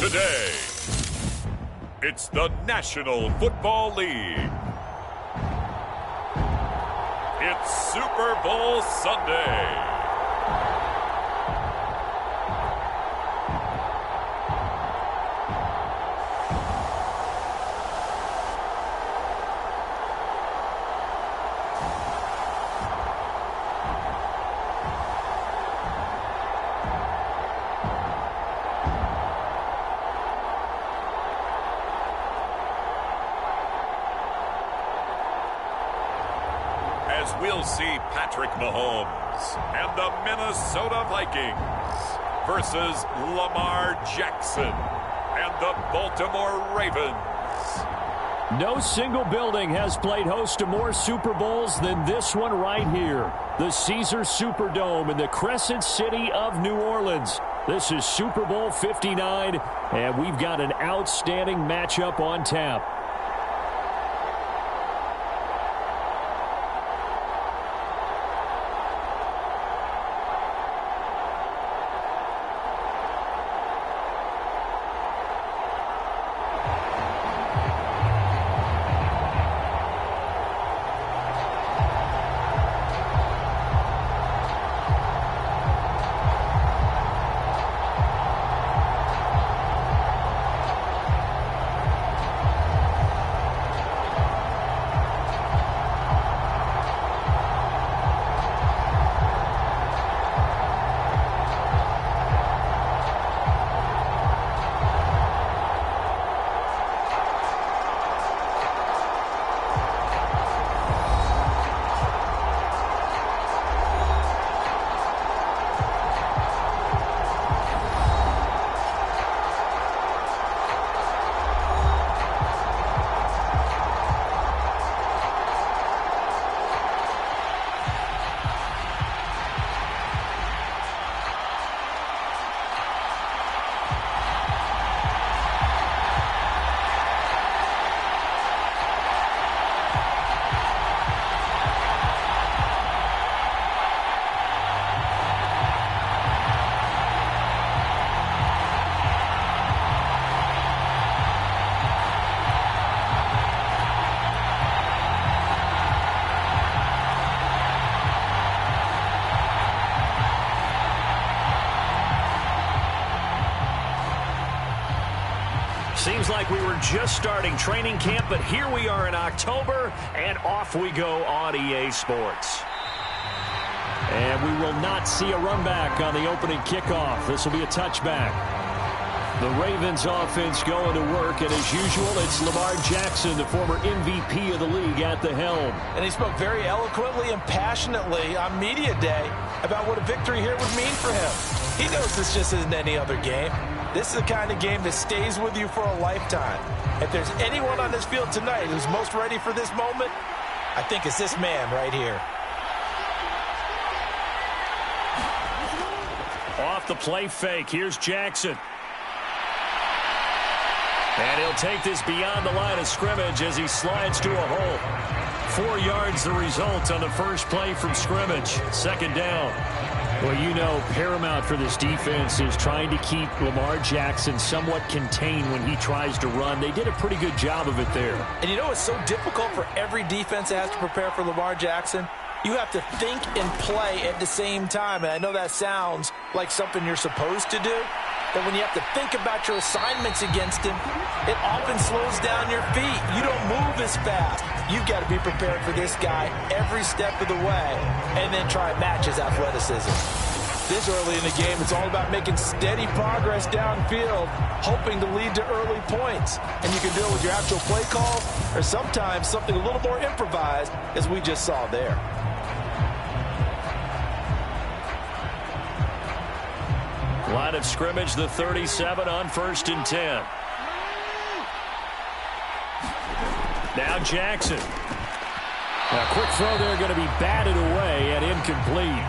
Today, it's the National Football League. It's Super Bowl Sunday. As we'll see Patrick Mahomes and the Minnesota Vikings versus Lamar Jackson and the Baltimore Ravens. No single building has played host to more Super Bowls than this one right here. The Caesars Superdome in the Crescent City of New Orleans. This is Super Bowl 59, and we've got an outstanding matchup on tap. Seems like we were just starting training camp, but here we are in October, and off we go on EA Sports. And we will not see a run back on the opening kickoff. This will be a touchback. The Ravens offense going to work, and as usual, it's Lamar Jackson, the former MVP of the league, at the helm. And he spoke very eloquently and passionately on Media Day about what a victory here would mean for him. He knows this just isn't any other game. This is the kind of game that stays with you for a lifetime. If there's anyone on this field tonight who's most ready for this moment, I think it's this man right here. Off the play fake, here's Jackson. And he'll take this beyond the line of scrimmage as he slides to a hole. 4 yards the result on the first play from scrimmage. Second down. Well, you know, paramount for this defense is trying to keep Lamar Jackson somewhat contained when he tries to run. They did a pretty good job of it there. And you know it's so difficult for every defense that has to prepare for Lamar Jackson? You have to think and play at the same time. And I know that sounds like something you're supposed to do. But when you have to think about your assignments against him, it often slows down your feet. You don't move as fast. You've got to be prepared for this guy every step of the way and then try and match his athleticism. This early in the game, it's all about making steady progress downfield, hoping to lead to early points. And you can deal with your actual play calls or sometimes something a little more improvised, as we just saw there. Line of scrimmage, the 37 on 1st and 10. Now Jackson. A quick throw there going to be batted away and incomplete.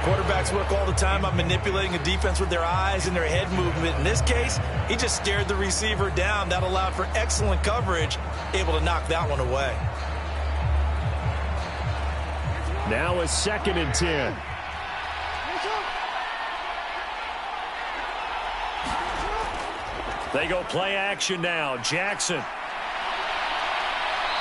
Quarterbacks work all the time on manipulating a defense with their eyes and their head movement. In this case, he just stared the receiver down. That allowed for excellent coverage, able to knock that one away. Now a 2nd and 10. They go play action now. Jackson.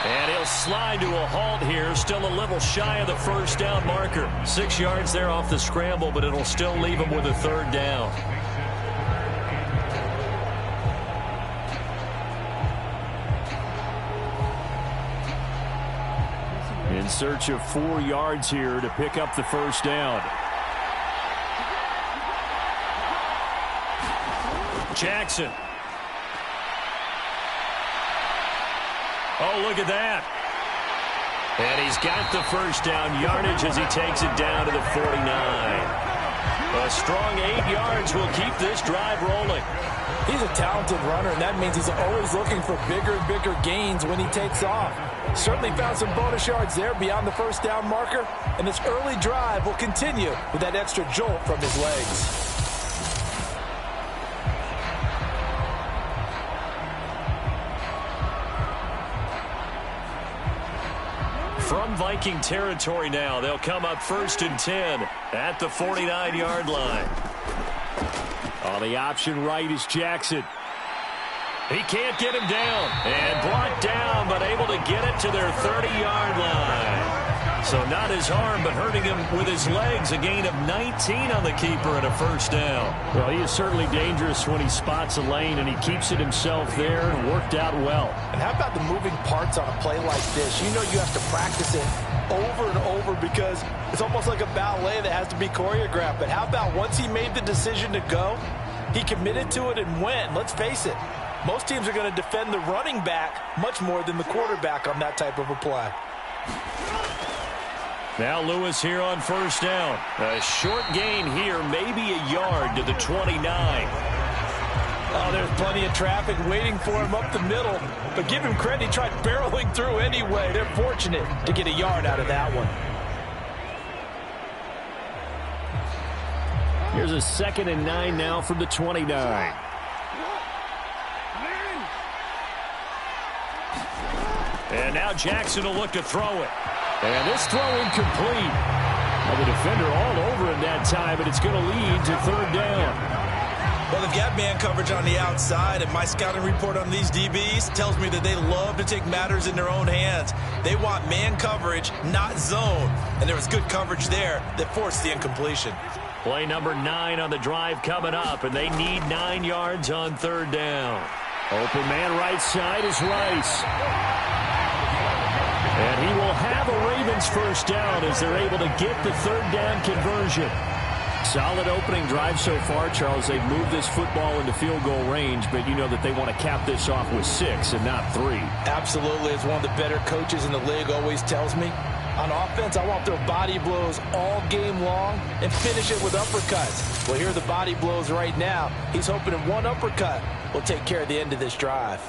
And he'll slide to a halt here. Still a little shy of the first down marker. 6 yards there off the scramble, but it'll still leave him with a third down. In search of 4 yards here to pick up the first down. Jackson. Oh, look at that. And he's got the first down yardage as he takes it down to the 49. A strong 8 yards will keep this drive rolling. He's a talented runner, and that means he's always looking for bigger and bigger gains when he takes off. Certainly found some bonus yards there beyond the first down marker, and this early drive will continue with that extra jolt from his legs. From Viking territory now, they'll come up 1st and 10 at the 49-yard line. Oh, the option right is Jackson. He can't get him down. And brought down, but able to get it to their 30-yard line. So not his arm, but hurting him with his legs. A gain of 19 on the keeper and a first down. Well, he is certainly dangerous when he spots a lane, and he keeps it himself there and worked out well. And how about the moving parts on a play like this? You know you have to practice it over and over because it's almost like a ballet that has to be choreographed. But how about once he made the decision to go, he committed to it and went. Let's face it, most teams are going to defend the running back much more than the quarterback on that type of a play. Now Lewis here on first down. A short gain here, maybe a yard to the 29. Oh, there's plenty of traffic waiting for him up the middle. But give him credit, he tried barreling through anyway. They're fortunate to get a yard out of that one. Here's a 2nd and 9 now from the 29. And now Jackson will look to throw it. And this throw incomplete. Well, the defender all over him that time, but it's going to lead to 3rd down. Well, they've got man coverage on the outside, and my scouting report on these DBs tells me that they love to take matters in their own hands. They want man coverage, not zone. And there was good coverage there that forced the incompletion. Play number 9 on the drive coming up, and they need 9 yards on 3rd down. Open man right side is Rice. And he will have a Ravens first down as they're able to get the 3rd down conversion. Solid opening drive so far, Charles. They've moved this football into field goal range, but you know that they want to cap this off with 6 and not 3. Absolutely. As one of the better coaches in the league always tells me, on offense, I want their body blows all game long and finish it with uppercuts. Well, here are the body blows right now. He's hoping in one uppercut will take care of the end of this drive.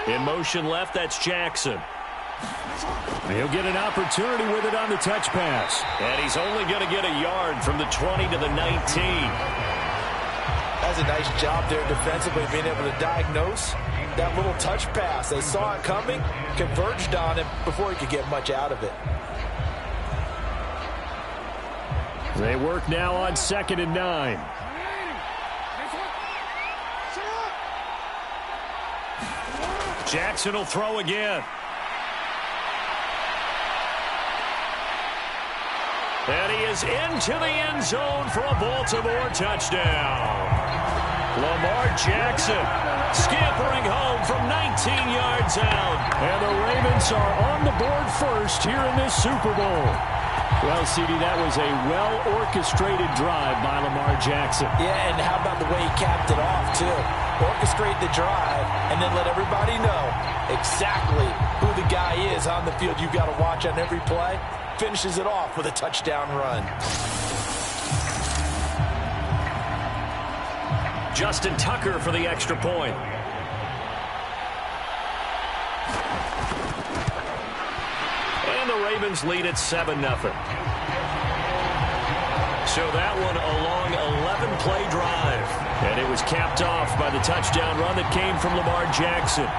In motion left, that's Jackson. He'll get an opportunity with it on the touch pass. And he's only going to get a yard from the 20 to the 19. That's a nice job there defensively, being able to diagnose that little touch pass. They saw it coming, converged on it before he could get much out of it. They work now on 2nd and 9. Jackson will throw again. And he is into the end zone for a Baltimore touchdown. Lamar Jackson scampering home from 19 yards out. And the Ravens are on the board first here in this Super Bowl. Well, CD, that was a well-orchestrated drive by Lamar Jackson. Yeah, and how about the way he capped it off, too? Orchestrate the drive and then let everybody know exactly who the guy is on the field you've got to watch on every play. Finishes it off with a touchdown run. Justin Tucker for the extra point. And the Ravens lead at 7-0. So that one a long 11-play drive. And it was capped off by the touchdown run that came from Lamar Jackson.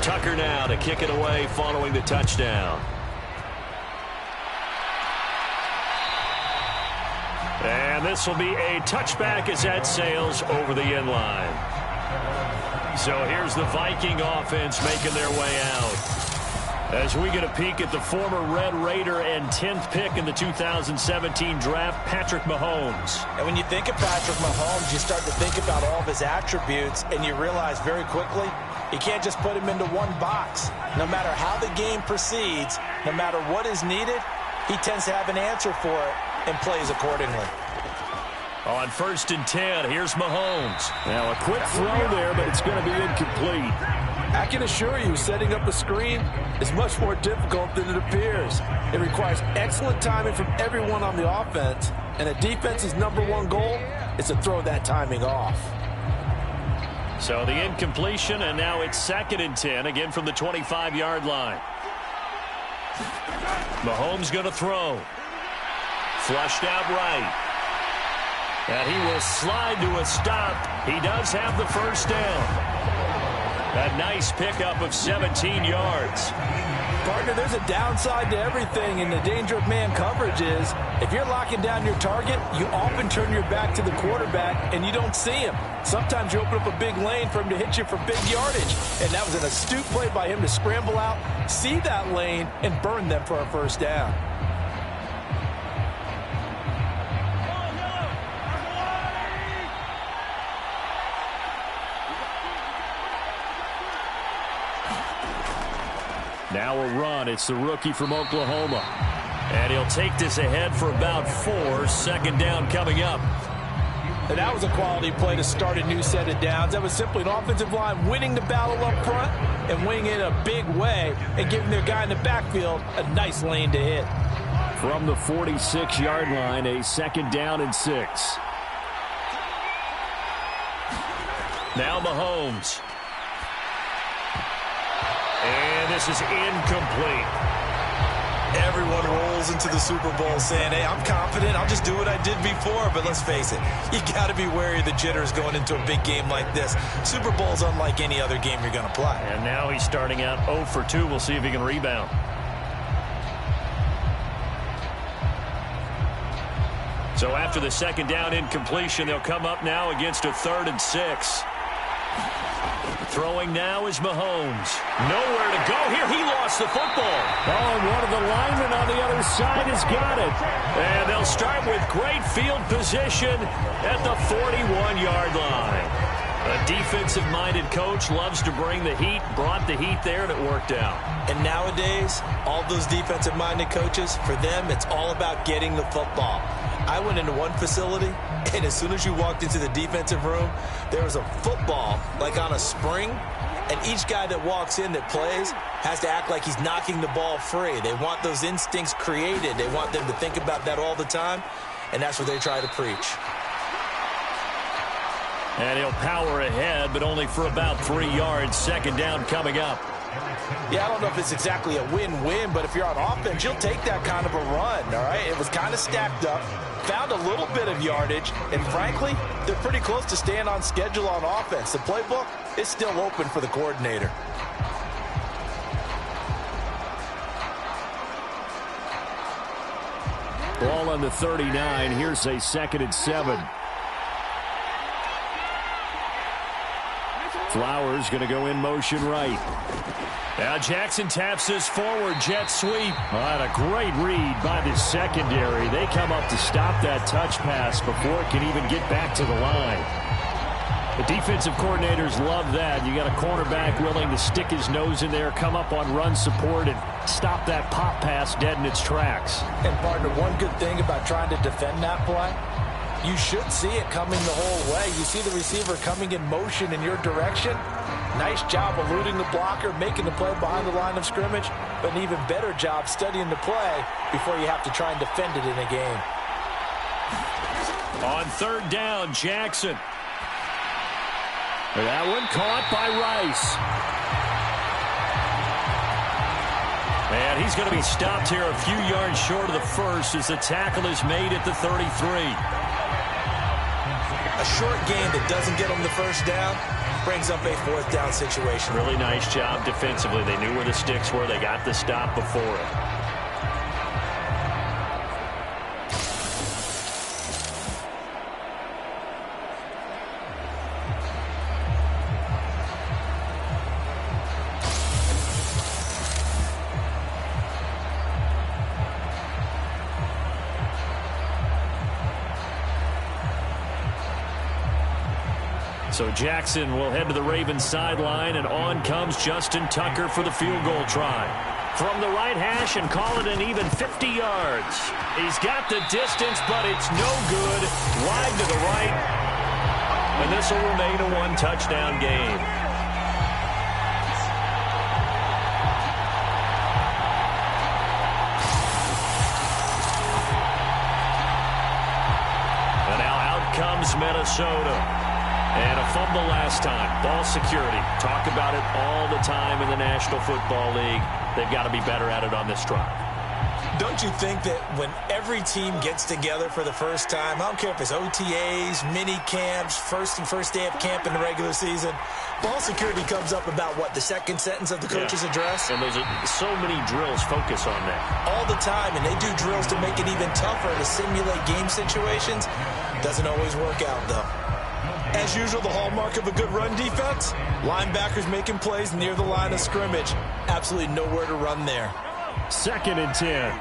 Tucker now to kick it away following the touchdown. And this will be a touchback as that sails over the end line. So here's the Viking offense making their way out. As we get a peek at the former Red Raider and 10th pick in the 2017 draft, Patrick Mahomes. And when you think of Patrick Mahomes, you start to think about all of his attributes, and you realize very quickly you can't just put him into one box. No matter how the game proceeds, no matter what is needed, he tends to have an answer for it and plays accordingly. On 1st and 10, here's Mahomes. Now a quick throw there, but it's going to be incomplete. I can assure you, setting up a screen is much more difficult than it appears. It requires excellent timing from everyone on the offense, and a defense's #1 goal is to throw that timing off. So the incompletion, and now it's 2nd and 10, again from the 25-yard line. Mahomes going to throw. Flushed out right. And he will slide to a stop. He does have the first down. A nice pickup of 17 yards. Partner, there's a downside to everything, and the danger of man coverage is if you're locking down your target, you often turn your back to the quarterback and you don't see him. Sometimes you open up a big lane for him to hit you for big yardage, and that was an astute play by him to scramble out, see that lane, and burn them for a first down. Now a run. It's the rookie from Oklahoma. And he'll take this ahead for about 4. 2nd down coming up. And that was a quality play to start a new set of downs. That was simply an offensive line winning the battle up front and winning it in a big way and giving their guy in the backfield a nice lane to hit. From the 46-yard line, a 2nd down and 6. Now Mahomes. And this is incomplete. Everyone rolls into the Super Bowl saying, hey, I'm confident. I'll just do what I did before. But let's face it, you got to be wary of the jitters going into a big game like this. Super Bowl's unlike any other game you're going to play. And now he's starting out 0 for 2. We'll see if he can rebound. So after the 2nd down incompletion, they'll come up now against a 3rd and 6. Throwing now is Mahomes. Nowhere to go here. He lost the football. Oh, and one of the linemen on the other side has got it. And they'll start with great field position at the 41-yard line. A defensive-minded coach loves to bring the heat, brought the heat there, and it worked out. And nowadays, all those defensive-minded coaches, for them, it's all about getting the football. I went into one facility, and as soon as you walked into the defensive room, there was a football, like on a spring, and each guy that walks in that plays has to act like he's knocking the ball free. They want those instincts created. They want them to think about that all the time, and that's what they try to preach. And he'll power ahead, but only for about 3 yards. 2nd down coming up. Yeah, I don't know if it's exactly a win-win, but if you're on offense, you'll take that kind of a run, all right? It was kind of stacked up, found a little bit of yardage, and frankly, they're pretty close to staying on schedule on offense. The playbook is still open for the coordinator. Ball on the 39. Here's a 2nd and 7. Flowers going to go in motion right. Now Jackson taps this forward jet sweep. And a great read by the secondary. They come up to stop that touch pass before it can even get back to the line. The defensive coordinators love that. You got a cornerback willing to stick his nose in there, come up on run support, and stop that pop pass dead in its tracks. And partner, one good thing about trying to defend that play, you should see it coming the whole way. You see the receiver coming in motion in your direction. Nice job eluding the blocker, making the play behind the line of scrimmage, but an even better job studying the play before you have to try and defend it in a game. On 3rd down, Jackson. That one caught by Rice. And he's going to be stopped here a few yards short of the first as the tackle is made at the 33. A short game that doesn't get them the first down, brings up a fourth down situation. Really nice job defensively. They knew where the sticks were. They got the stop before it. So Jackson will head to the Ravens sideline, and on comes Justin Tucker for the field goal try. From the right hash and call it an even 50 yards. He's got the distance, but it's no good. Wide to the right. And this will remain a one-touchdown game. And now out comes Minnesota. And a fumble last time. Ball security. Talk about it all the time in the National Football League. They've got to be better at it on this drive. Don't you think that when every team gets together for the first time, I don't care if it's OTAs, mini camps, first day of camp in the regular season, ball security comes up about, what, the second sentence of the coach's address? And there's so many drills focus on that. All the time, and they do drills to make it even tougher to simulate game situations. Doesn't always work out, though. As usual, the hallmark of a good run defense, linebackers making plays near the line of scrimmage. Absolutely nowhere to run there. 2nd and 10.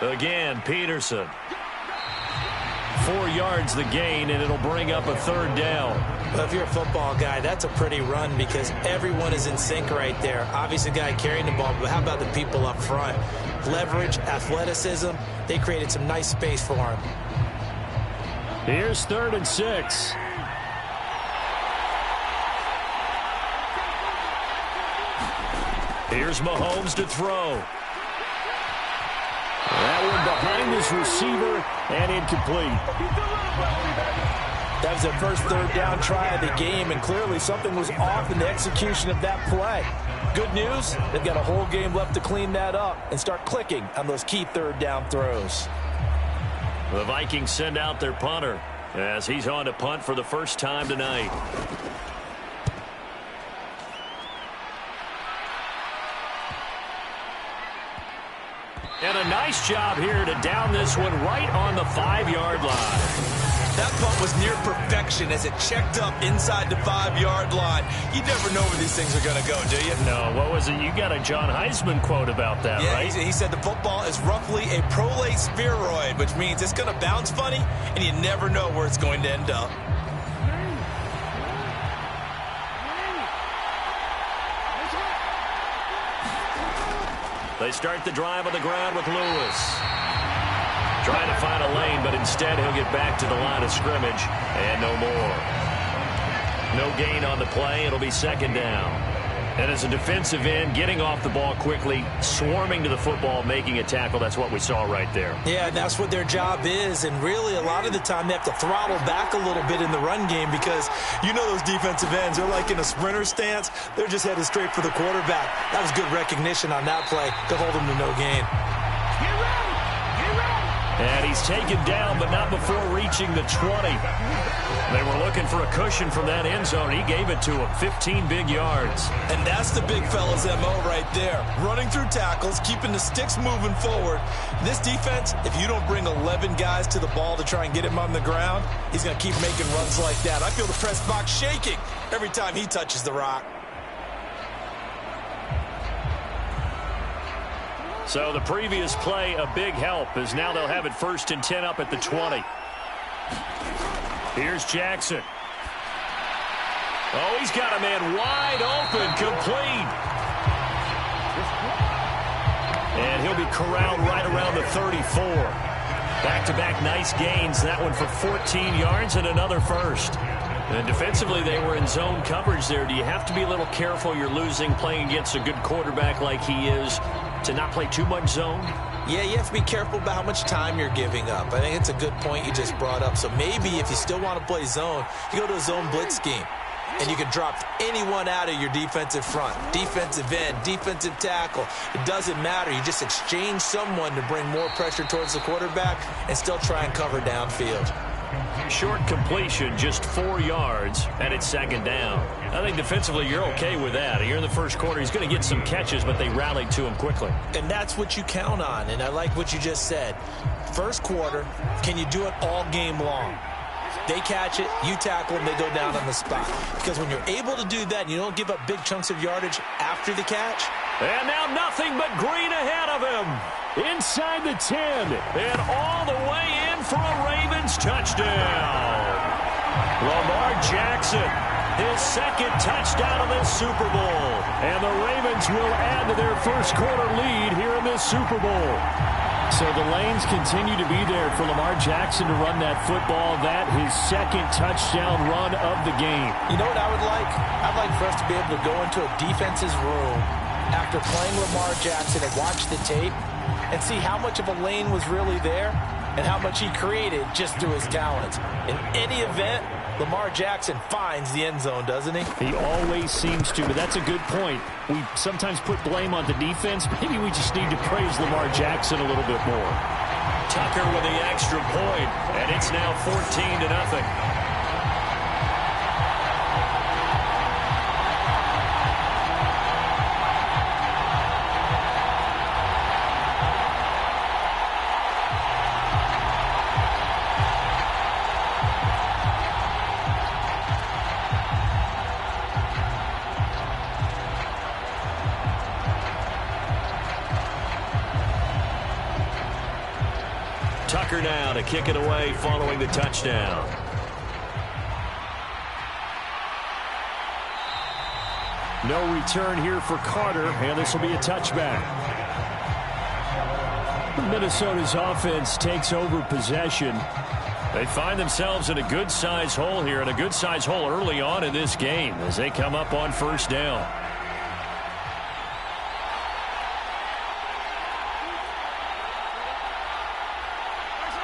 Again, Peterson. 4 yards the gain, and it'll bring up a 3rd down. Well, if you're a football guy, that's a pretty run because everyone is in sync right there. Obviously, the guy carrying the ball, but how about the people up front? Leverage, athleticism, they created some nice space for him. Here's 3rd and 6. Here's Mahomes to throw. That one behind his receiver and incomplete. That was their first 3rd down try of the game, and clearly something was off in the execution of that play. Good news, they've got a whole game left to clean that up and start clicking on those key 3rd down throws. The Vikings send out their punter as he's on to punt for the first time tonight. And a nice job here to down this one right on the 5-yard line. That punt was near perfection as it checked up inside the 5-yard line. You never know where these things are going to go, do you? No, what was it? You got a John Heisman quote about that, yeah, right? He said the football is roughly a prolate spheroid, which means it's going to bounce funny, and you never know where it's going to end up. They start the drive on the ground with Lewis. Trying to find a lane, but instead he'll get back to the line of scrimmage, and no more. No gain on the play. It'll be 2nd down. And as a defensive end, getting off the ball quickly, swarming to the football, making a tackle, that's what we saw right there. Yeah, and that's what their job is. And really, a lot of the time, they have to throttle back a little bit in the run game because you know those defensive ends, they're like in a sprinter stance. They're just headed straight for the quarterback. That was good recognition on that play to hold them to no gain. And he's taken down, but not before reaching the 20. They were looking for a cushion from that end zone. He gave it to him, 15 big yards. And that's the big fella's MO right there. Running through tackles, keeping the sticks moving forward. This defense, if you don't bring 11 guys to the ball to try and get him on the ground, he's going to keep making runs like that. I feel the press box shaking every time he touches the rock. So the previous play, a big help, as now they'll have it 1st and 10 up at the 20. Here's Jackson. Oh, he's got a man wide open, complete. And he'll be corralled right around the 34. Back-to-back nice gains. That one for 14 yards and another first. And defensively, they were in zone coverage there. Do you have to be a little careful? You're losing, playing against a good quarterback like he is, to not play too much zone? Yeah, you have to be careful about how much time you're giving up. I think it's a good point you just brought up. So maybe if you still want to play zone, you go to a zone blitz scheme. and you can drop anyone out of your defensive front. Defensive end, defensive tackle. It doesn't matter. You just exchange someone to bring more pressure towards the quarterback and still try and cover downfield. Short completion, just 4 yards, and it's second down. I think defensively you're okay with that. Here in the first quarter, he's going to get some catches, but they rallied to him quickly. And that's what you count on, and I like what you just said. First quarter, can you do it all game long? They catch it, you tackle them, they go down on the spot. Because when you're able to do that, and you don't give up big chunks of yardage after the catch. And now nothing but green ahead of him. Inside the 10, and all the way in for a Ravens touchdown. Lamar Jackson, his second touchdown of this Super Bowl. And the Ravens will add to their first quarter lead here in this Super Bowl. So the lanes continue to be there for Lamar Jackson to run that football. That his second touchdown run of the game. You know what I would like? I'd like for us to be able to go into a defense's room after playing Lamar Jackson and watch the tape and see how much of a lane was really there and how much he created just through his talents. In any event, Lamar Jackson finds the end zone, doesn't he? He always seems to, but that's a good point. We sometimes put blame on the defense. Maybe we just need to praise Lamar Jackson a little bit more. Tucker with the extra point, and it's now 14-0. Tucker now to kick it away following the touchdown. No return here for Carter, and this will be a touchback. Minnesota's offense takes over possession. They find themselves in a good-sized hole here, and a good-sized hole early on in this game as they come up on first down.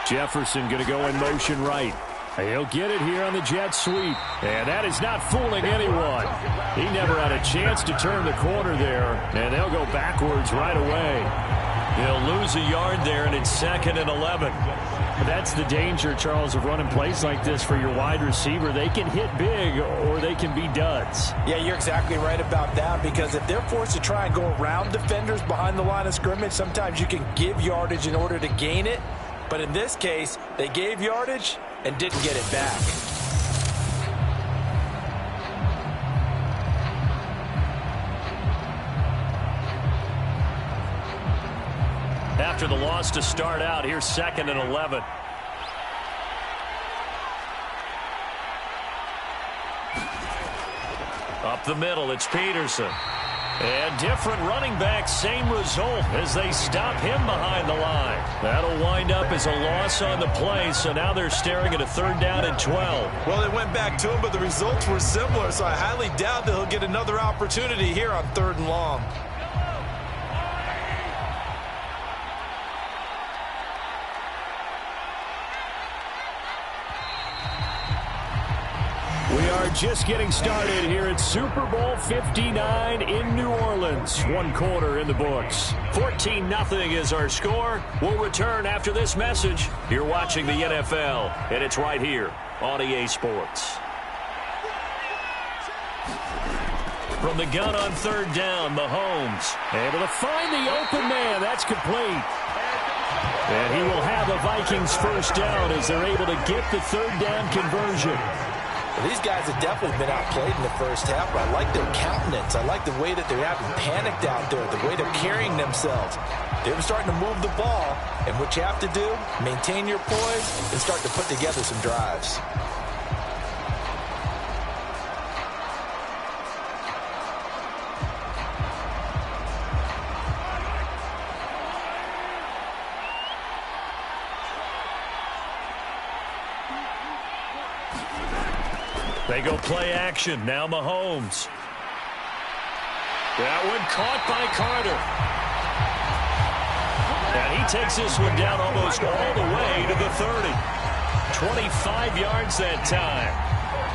Jefferson going to go in motion right. He'll get it here on the jet sweep. And that is not fooling anyone. He never had a chance to turn the corner there. And they'll go backwards right away. He'll lose a yard there, and it's 2nd and 11. That's the danger, Charles, of running plays like this for your wide receiver. They can hit big or they can be duds. Yeah, you're exactly right about that, because if they're forced to try and go around defenders behind the line of scrimmage, sometimes you can give yardage in order to gain it. But in this case, they gave yardage and didn't get it back. After the loss to start out, here's 2nd and 11. Up the middle, it's Peterson. And different running backs, same result as they stop him behind the line. That'll wind up as a loss on the play, so now they're staring at a 3rd down and 12. Well, they went back to him, but the results were similar, so I highly doubt that he'll get another opportunity here on 3rd and long. We are just getting started here at Super Bowl 59 in New Orleans. 1 quarter in the books. 14-0 is our score. We'll return after this message. You're watching the NFL, and it's right here on EA Sports. From the gun on 3rd down, Mahomes able to find the open man. That's complete. And he will have a Vikings first down as they're able to get the 3rd down conversion. Well, these guys have definitely been outplayed in the first half, but I like their countenance. I like the way that they're having panicked out there, the way they're carrying themselves. They're starting to move the ball, and what you have to do, maintain your poise and start to put together some drives. They go play action. Now Mahomes. That one caught by Carter. And he takes this one down almost all the way to the 30. 25 yards that time.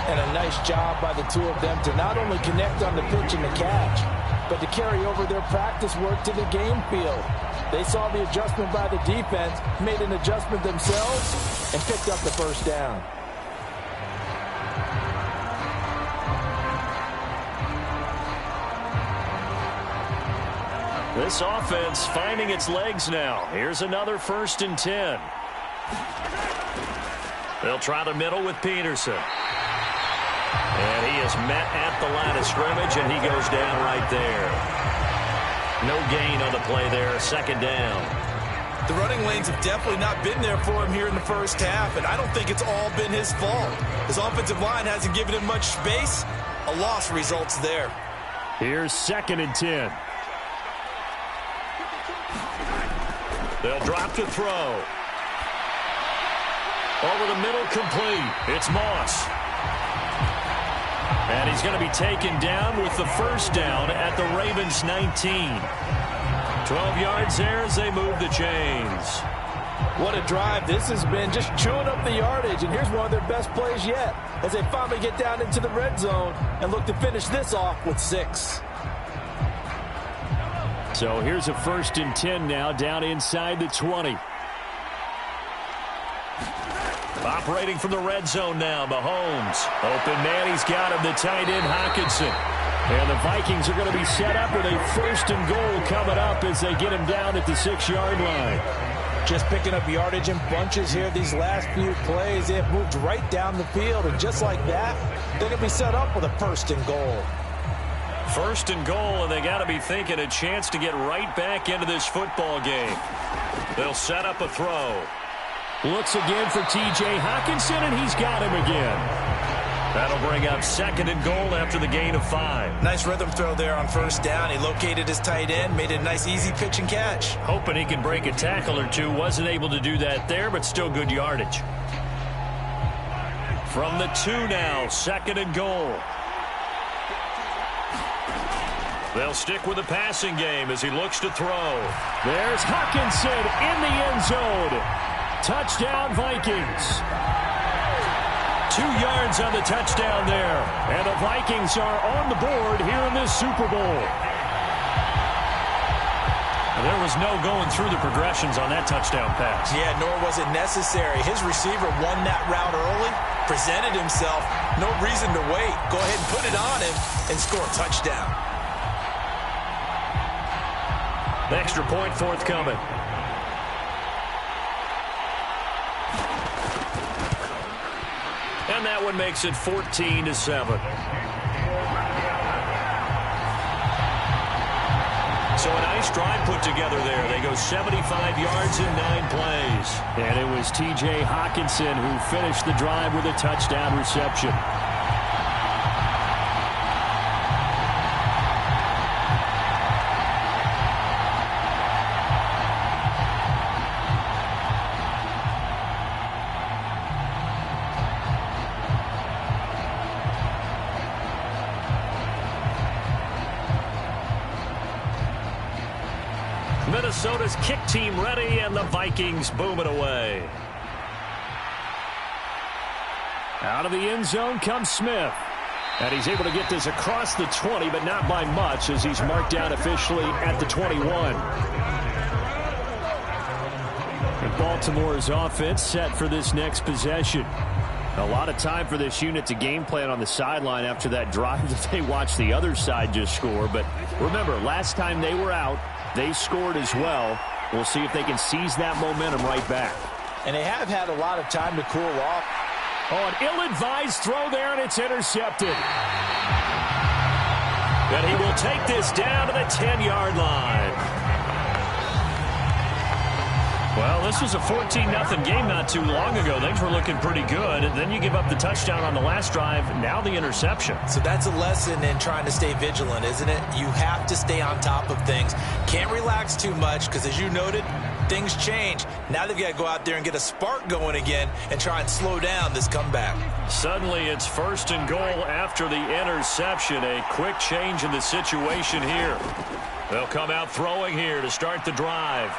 And a nice job by the two of them to not only connect on the pitch and the catch, but to carry over their practice work to the game field. They saw the adjustment by the defense, made an adjustment themselves, and picked up the first down. This offense finding its legs now. Here's another 1st and 10. They'll try the middle with Peterson. And he is met at the line of scrimmage, and he goes down right there. No gain on the play there, 2nd down. The running lanes have definitely not been there for him here in the first half, and I don't think it's all been his fault. His offensive line hasn't given him much space. A loss results there. Here's 2nd and 10. They'll drop to throw. Over the middle, complete. It's Moss. And he's going to be taken down with the first down at the Ravens' 19. 12 yards there as they move the chains. What a drive this has been, just chewing up the yardage. And here's one of their best plays yet as they finally get down into the red zone and look to finish this off with 6. So here's a 1st and 10 now down inside the 20. Operating from the red zone now, Mahomes. Open man, he's got him, the tight end, Hockenson. And the Vikings are going to be set up with a 1st and goal coming up as they get him down at the 6-yard line. Just picking up yardage in bunches here these last few plays. They have moved right down the field, and just like that, they're going to be set up with a 1st and goal. 1st and goal, and they got to be thinking a chance to get right back into this football game. They'll set up a throw. Looks again for T.J. Hockenson, and he's got him again. That'll bring up 2nd and goal after the gain of 5. Nice rhythm throw there on 1st down. He located his tight end, made it a nice easy pitch and catch. Hoping he can break a tackle or two. Wasn't able to do that there, but still good yardage. From the 2 now, 2nd and goal. They'll stick with the passing game as he looks to throw. There's Hockenson in the end zone. Touchdown, Vikings. 2 yards on the touchdown there. And the Vikings are on the board here in this Super Bowl. There was no going through the progressions on that touchdown pass. Yeah, nor was it necessary. His receiver won that route early, presented himself. No reason to wait. Go ahead and put it on him and score a touchdown. Extra point forthcoming. And that one makes it 14-7. So a nice drive put together there. They go 75 yards in 9 plays. And it was T.J. Hockenson who finished the drive with a touchdown reception. Minnesota's kick team ready, and the Vikings boom it away. Out of the end zone comes Smith. And he's able to get this across the 20, but not by much as he's marked down officially at the 21. And Baltimore's offense set for this next possession. A lot of time for this unit to game plan on the sideline after that drive that they watched the other side just score. But remember, last time they were out, they scored as well. We'll see if they can seize that momentum right back. And they have had a lot of time to cool off. Oh, an ill-advised throw there, and it's intercepted. And he will take this down to the 10-yard line. Well, this was a 14-0 game not too long ago. Things were looking pretty good. And then you give up the touchdown on the last drive. Now the interception. So that's a lesson in trying to stay vigilant, isn't it? You have to stay on top of things. Can't relax too much because, as you noted, things change. Now they've got to go out there and get a spark going again and try and slow down this comeback. Suddenly it's 1st and goal after the interception. A quick change in the situation here. They'll come out throwing here to start the drive.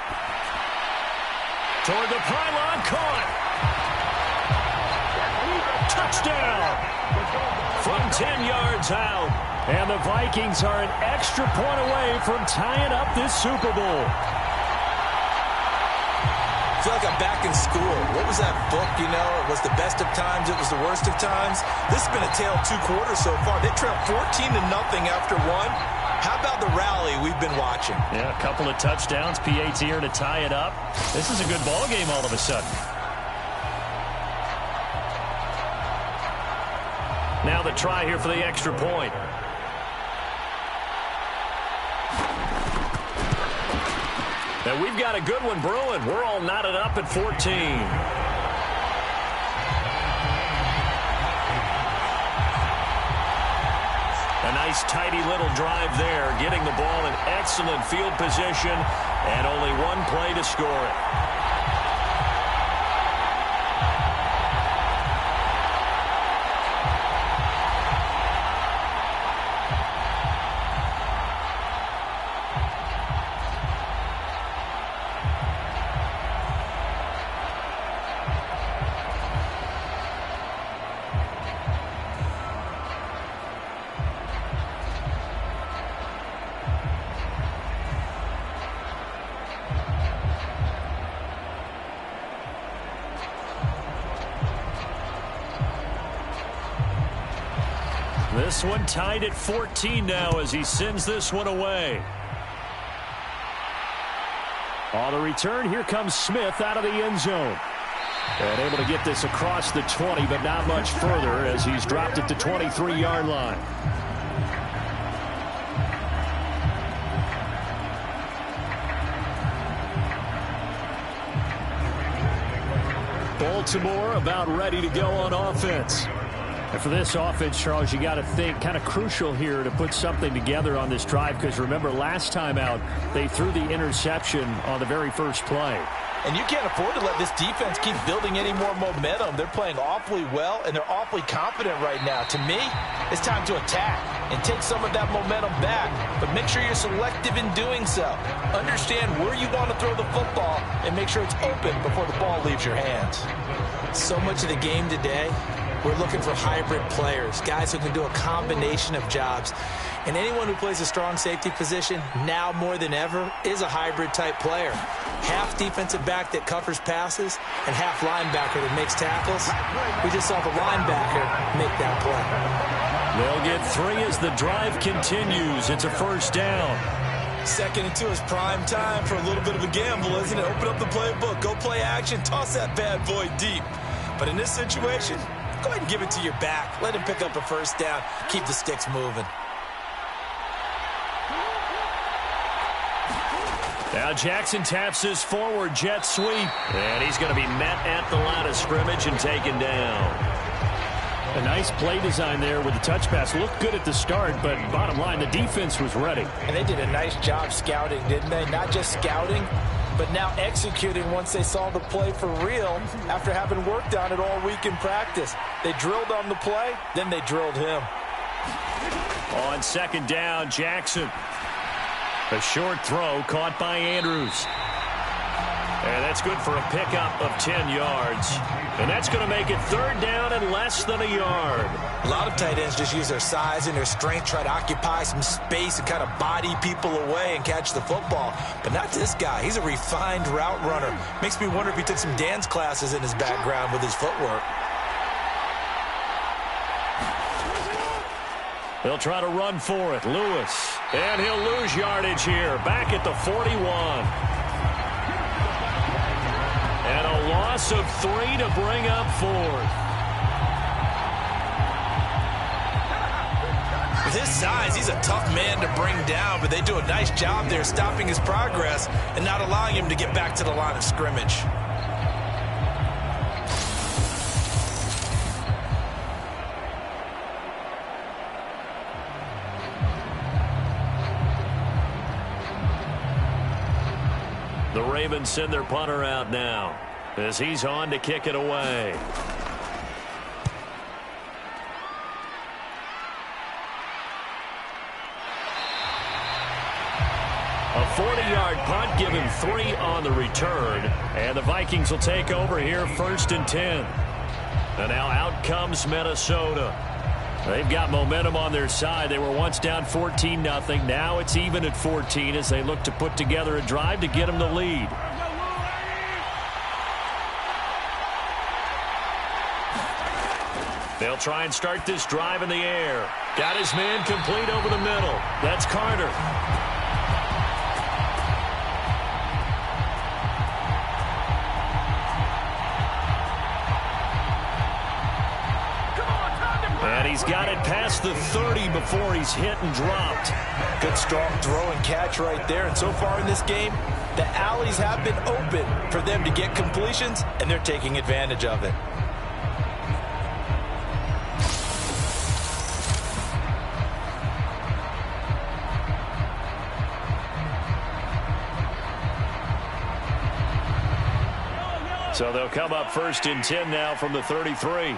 Toward the pylon, caught. touchdown from 10 yards out. And the Vikings are an extra point away from tying up this Super Bowl. I feel like I'm back in school. What was that book, you know? It was the best of times, it was the worst of times. This has been a tale of two quarters so far. They trailed 14-0 after one. How about the rally we've been watching? Yeah, a couple of touchdowns. PAT here to tie it up. This is a good ball game all of a sudden. Now the try here for the extra point. And we've got a good one brewing. We're all knotted up at 14. A nice, tidy little drive there, getting the ball in excellent field position, and only one play to score it. This one tied at 14 now as he sends this one away. On the return, here comes Smith out of the end zone. And able to get this across the 20, but not much further as he's dropped it to 23-yard line. Baltimore about ready to go on offense. And for this offense, Charles, you got to think kind of crucial here to put something together on this drive, because remember last time out they threw the interception on the very first play. And you can't afford to let this defense keep building any more momentum. They're playing awfully well, and they're awfully confident right now. To me, it's time to attack and take some of that momentum back, but make sure you're selective in doing so. Understand where you want to throw the football and make sure it's open before the ball leaves your hands. So much of the game today, we're looking for hybrid players, guys who can do a combination of jobs. And anyone who plays a strong safety position, now more than ever, is a hybrid-type player. Half defensive back that covers passes and half linebacker that makes tackles. We just saw the linebacker make that play. They'll get 3 as the drive continues. It's a first down. 2nd and 2 is prime time for a little bit of a gamble, isn't it? Open up the playbook, go play action, toss that bad boy deep. But in this situation, go ahead and give it to your back. Let him pick up a first down. Keep the sticks moving. Now Jackson taps his forward jet sweep. And he's going to be met at the line of scrimmage and taken down. A nice play design there with the touch pass. Looked good at the start, but bottom line, the defense was ready. And they did a nice job scouting, didn't they? Not just scouting, but now executing once they saw the play for real after having worked on it all week in practice. They drilled on the play, then they drilled him. On 2nd down, Jackson. A short throw caught by Andrews. And that's good for a pickup of 10 yards. And that's going to make it 3rd down and less than a yard. A lot of tight ends just use their size and their strength, try to occupy some space and kind of body people away and catch the football. But not this guy. He's a refined route runner. Makes me wonder if he took some dance classes in his background with his footwork. They'll try to run for it. Lewis. And he'll lose yardage here. Back at the 41. And a loss of 3 to bring up 4th. With his size, he's a tough man to bring down, but they do a nice job there stopping his progress and not allowing him to get back to the line of scrimmage. The Ravens send their punter out now as he's on to kick it away. A 40-yard punt, give him 3 on the return. And the Vikings will take over here 1st and 10. And now out comes Minnesota. They've got momentum on their side. They were once down 14-0. Now it's even at 14 as they look to put together a drive to get them the lead. They'll try and start this drive in the air. Got his man complete over the middle. That's Carter. And he's got it past the 30 before he's hit and dropped. Good strong throw and catch right there. And so far in this game, the alleys have been open for them to get completions, and they're taking advantage of it. So they'll come up 1st and 10 now from the 33.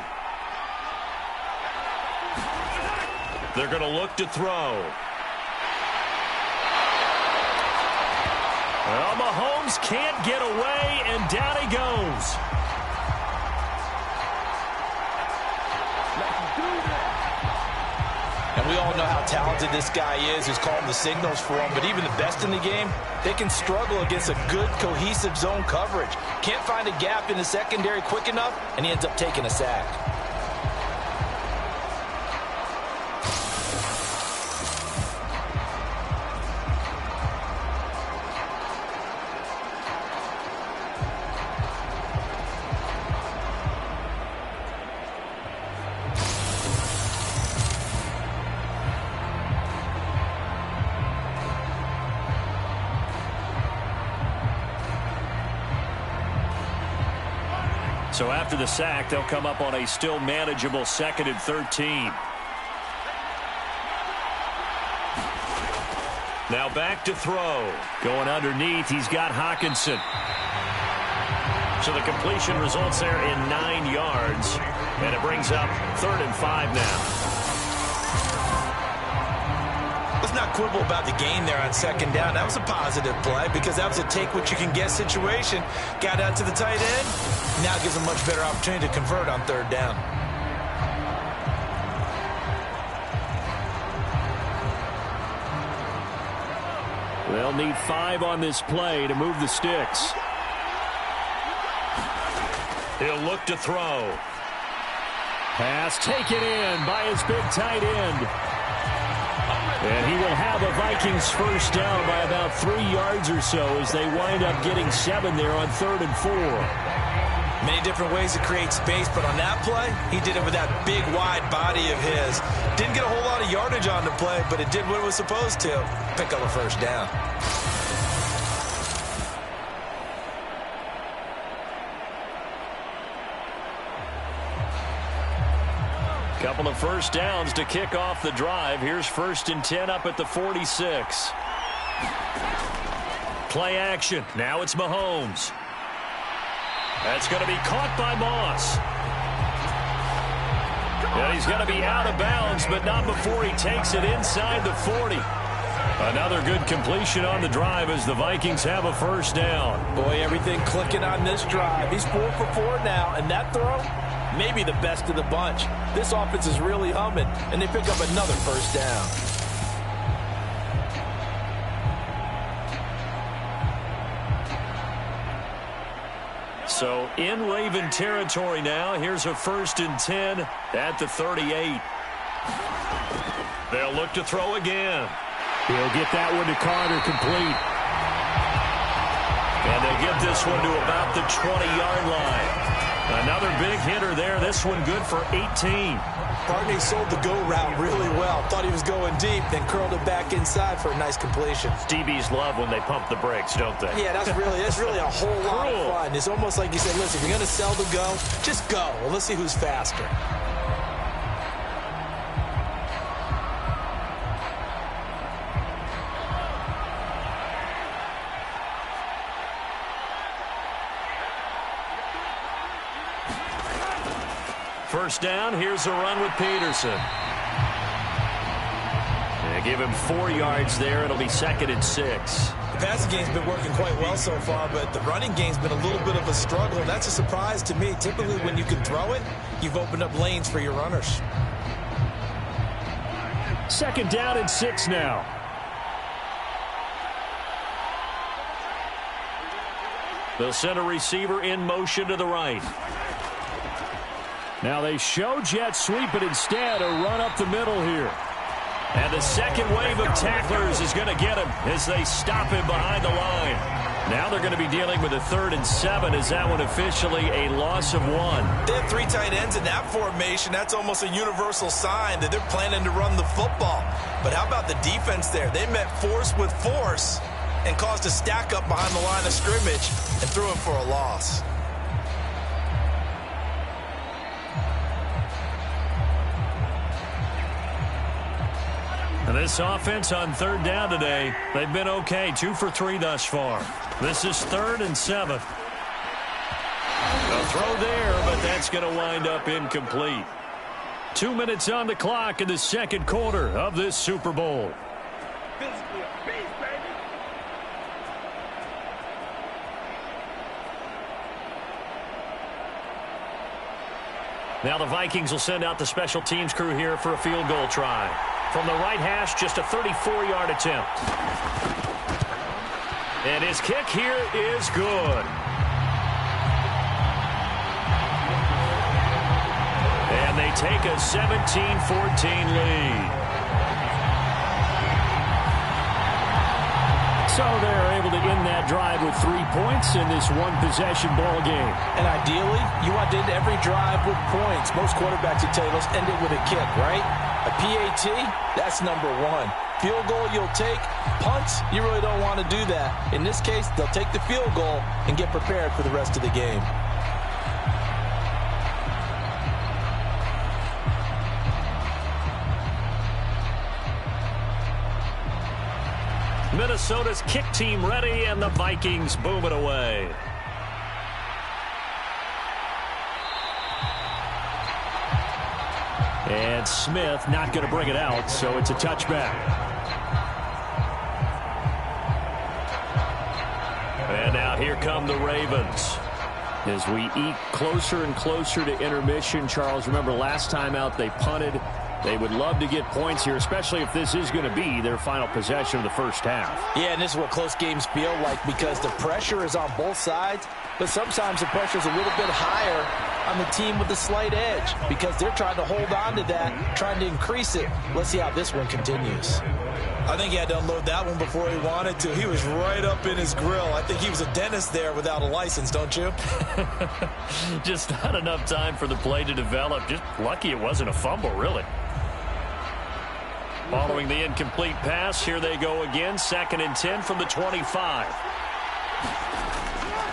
They're going to look to throw. Well, Mahomes can't get away, and down he goes. And we all know how talented this guy is who's calling the signals for him, but even the best in the game, they can struggle against a good, cohesive zone coverage. Can't find a gap in the secondary quick enough, and he ends up taking a sack. So after the sack, they'll come up on a still manageable 2nd and 13. Now back to throw. Going underneath, he's got Hockenson. So the completion results there in 9 yards. And it brings up 3rd and 5 now. Let's not quibble about the gain there on 2nd down. That was a positive play because that was a take-what-you-can-get situation. Got out to the tight end. Now gives a much better opportunity to convert on 3rd down. They'll need 5 on this play to move the sticks. He'll look to throw. Pass taken in by his big tight end. And he will have a Vikings 1st down by about 3 yards or so as they wind up getting 7 there on 3rd and 4. Many different ways to create space, but on that play, he did it with that big, wide body of his. Didn't get a whole lot of yardage on the play, but it did what it was supposed to. Pick up a 1st down. Couple of 1st downs to kick off the drive. Here's 1st and 10 up at the 46. Play action. Now it's Mahomes. That's going to be caught by Moss. And he's going to be out of bounds, but not before he takes it inside the 40. Another good completion on the drive as the Vikings have a 1st down. Boy, everything clicking on this drive. He's 4 for 4 now, and that throw, maybe the best of the bunch. This offense is really humming, and they pick up another 1st down. So in Raven territory now. Here's a 1st and 10 at the 38. They'll look to throw again. He'll get that one to Carter, complete. And they get this one to about the 20-yard line. Another big hitter there. This one good for 18. Partney sold the go route really well. Thought he was going deep, then curled it back inside for a nice completion. DBs love when they pump the brakes, don't they? Yeah, that's really a whole lot of fun. It's almost like you say, listen, if you're going to sell the go, just go. Well, let's see who's faster. First down, here's a run with Peterson. They give him 4 yards there. It'll be 2nd and 6. The passing game's been working quite well so far, but the running game's been a little bit of a struggle, and that's a surprise to me. Typically, when you can throw it, you've opened up lanes for your runners. 2nd down and 6 now. They'll send a receiver in motion to the right. Now they show jet sweep, but instead a run up the middle here. And the second wave of tacklers is going to get him as they stop him behind the line. Now they're going to be dealing with a 3rd and 7. Is that one officially a loss of 1? They have 3 tight ends in that formation. That's almost a universal sign that they're planning to run the football. But how about the defense there? They met force with force and caused a stack up behind the line of scrimmage and threw him for a loss. And this offense on 3rd down today, they've been okay. 2 for 3 thus far. This is 3rd and 7. A throw there, but that's going to wind up incomplete. 2 minutes on the clock in the 2nd quarter of this Super Bowl. Now the Vikings will send out the special teams crew here for a field goal try. From the right hash, just a 34-yard attempt. And his kick here is good. And they take a 17-14 lead. So they're able to end that drive with 3 points in this one-possession ball game. And ideally, you want to end every drive with points. Most quarterbacks would tell you, let's end it with a kick, right? A PAT, that's number 1. Field goal you'll take. Punts, you really don't want to do that. In this case, they'll take the field goal and get prepared for the rest of the game. Minnesota's kick team ready, and the Vikings boom it away. And Smith not going to bring it out, so it's a touchback. And now here come the Ravens. As we eat closer and closer to intermission, Charles, remember last time out they punted. They would love to get points here, especially if this is going to be their final possession of the first half. Yeah, and this is what close games feel like because the pressure is on both sides, but sometimes the pressure is a little bit higher on the team with the slight edge because they're trying to hold on to that, trying to increase it. Let's see how this one continues. I think he had to unload that one before he wanted to. He was right up in his grill. I think he was a dentist there without a license, don't you? Just not enough time for the play to develop. Just lucky it wasn't a fumble, really. Following the incomplete pass, here they go again. 2nd and 10 from the 25.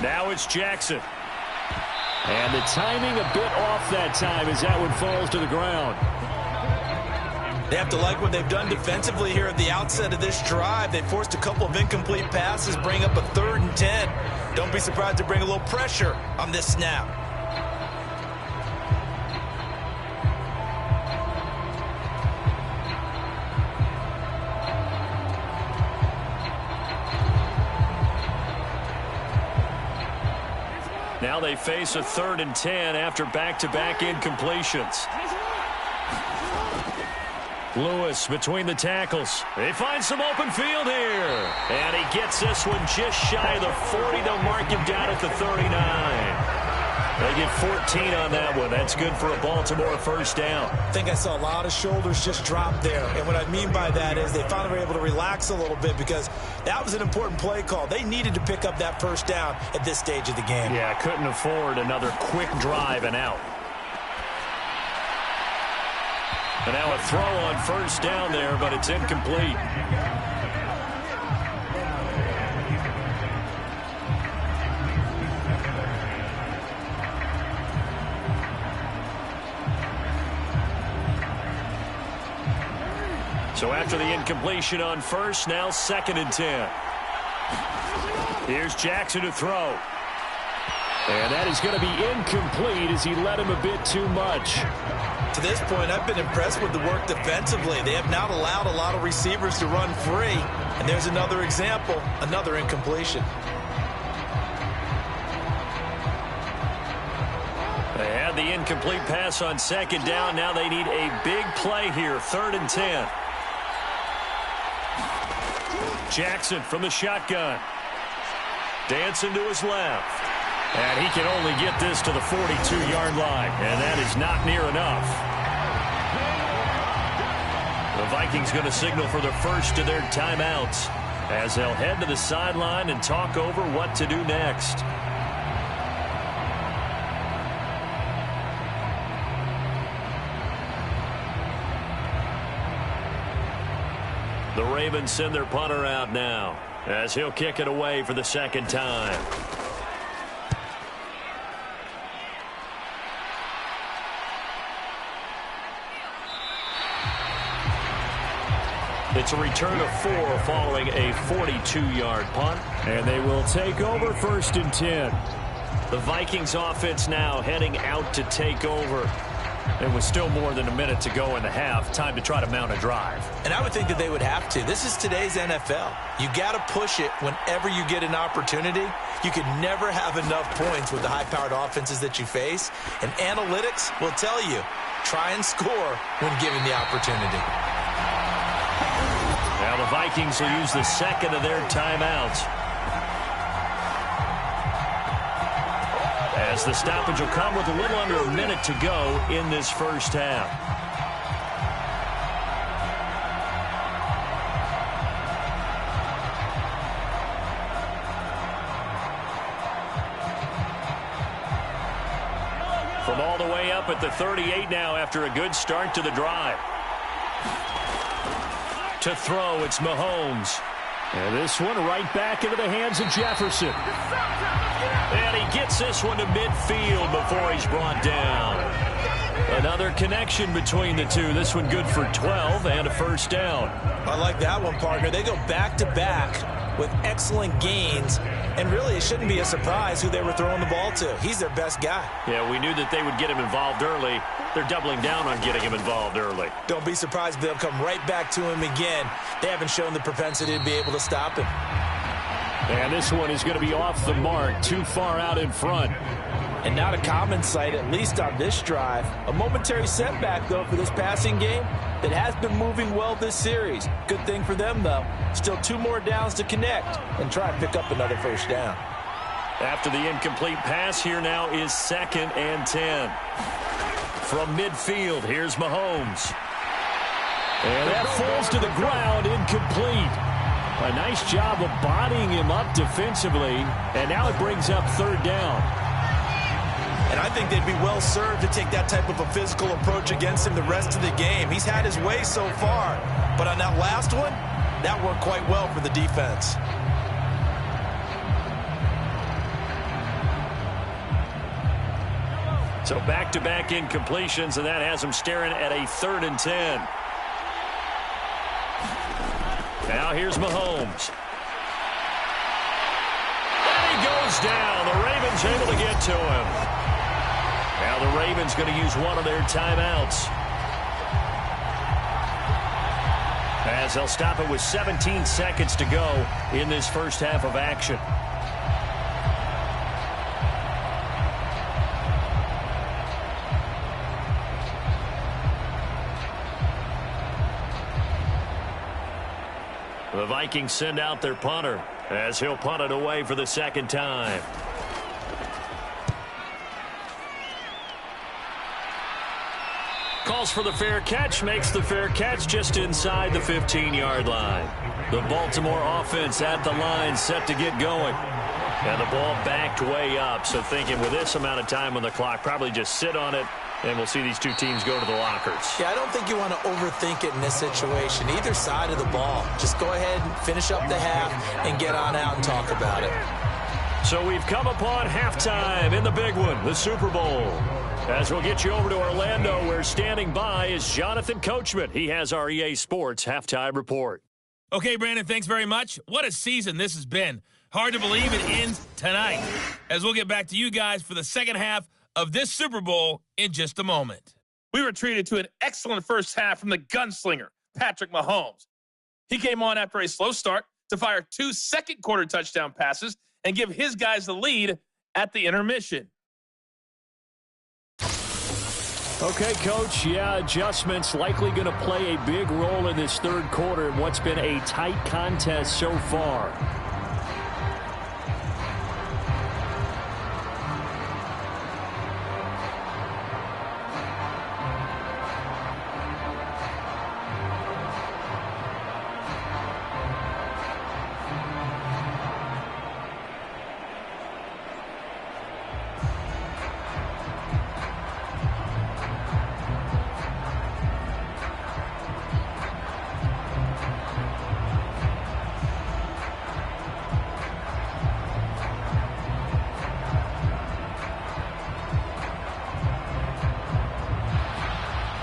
Now it's Jackson. And the timing a bit off that time as that one falls to the ground. They have to like what they've done defensively here at the outset of this drive. They forced a couple of incomplete passes, bring up a 3rd and 10. Don't be surprised to bring a little pressure on this snap. Now they face a 3rd and 10 after back-to-back incompletions. Lewis between the tackles. They find some open field here. And he gets this one just shy of the 40. They'll mark him down at the 39. They get 14 on that one. That's good for a Baltimore first down. I think I saw a lot of shoulders just drop there. And what I mean by that is they finally were able to relax a little bit because that was an important play call. They needed to pick up that first down at this stage of the game. Yeah, couldn't afford another quick drive and out. And now a throw on first down there, but it's incomplete. So after the incompletion on first, now 2nd and 10. Here's Jackson to throw. And that is going to be incomplete as he led him a bit too much. To this point, I've been impressed with the work defensively. They have not allowed a lot of receivers to run free. And there's another example, another incompletion. They had the incomplete pass on second down. Now they need a big play here, 3rd and 10. Jackson from the shotgun. Dancing to his left. And he can only get this to the 42-yard line. And that is not near enough. The Vikings going to signal for the first of their timeouts as they'll head to the sideline and talk over what to do next. The Ravens send their punter out now as he'll kick it away for the second time. It's a return of 4 following a 42-yard punt. And they will take over 1st and 10. The Vikings offense now heading out to take over. And with still more than a minute to go in the half, time to try to mount a drive. And I would think that they would have to. This is today's NFL. You got to push it whenever you get an opportunity. You can never have enough points with the high-powered offenses that you face. And analytics will tell you, try and score when given the opportunity. Now the Vikings will use the second of their timeouts. As the stoppage will come with a little under a minute to go in this first half. From all the way up at the 38 now after a good start to the drive. To throw, it's Mahomes. And this one right back into the hands of Jefferson. And he gets this one to midfield before he's brought down. Another connection between the two. This one good for 12 and a first down. I like that one, partner. They go back-to-back with excellent gains. And really, it shouldn't be a surprise who they were throwing the ball to. He's their best guy. Yeah, we knew that they would get him involved early. They're doubling down on getting him involved early. Don't be surprised if they'll come right back to him again. They haven't shown the propensity to be able to stop him. And this one is going to be off the mark, too far out in front. And not a common sight, at least on this drive. A momentary setback, though, for this passing game that has been moving well this series. Good thing for them, though. Still 2 more downs to connect and try and pick up another first down. After the incomplete pass, here now is 2nd and 10. From midfield, here's Mahomes. And that falls to the ground, incomplete. A nice job of bodying him up defensively, and now it brings up 3rd down. And I think they'd be well served to take that type of a physical approach against him the rest of the game. He's had his way so far, but on that last one, that worked quite well for the defense. So back-to-back incompletions, and that has him staring at a 3rd and 10. Now here's Mahomes. And he goes down. The Ravens able to get to him. Now the Ravens going to use one of their timeouts. As they'll stop it with 17 seconds to go in this first half of action. The Vikings send out their punter as he'll punt it away for the second time. Calls for the fair catch, makes the fair catch just inside the 15-yard line. The Baltimore offense at the line set to get going. And the ball backed way up, so thinking with this amount of time on the clock, probably just sit on it, and we'll see these two teams go to the lockers. Yeah, I don't think you want to overthink it in this situation. Either side of the ball. Just go ahead and finish up the half and get on out and talk about it. So we've come upon halftime in the big one, the Super Bowl. As we'll get you over to Orlando, where standing by is Jonathan Coachman. He has our EA Sports halftime report. Okay, Brandon, thanks very much. What a season this has been. Hard to believe it ends tonight, as we'll get back to you guys for the second half of this Super Bowl in just a moment. We were treated to an excellent first half from the gunslinger, Patrick Mahomes. He came on after a slow start to fire 2 second-quarter touchdown passes and give his guys the lead at the intermission. Okay, Coach, adjustments likely going to play a big role in this third quarter in what's been a tight contest so far.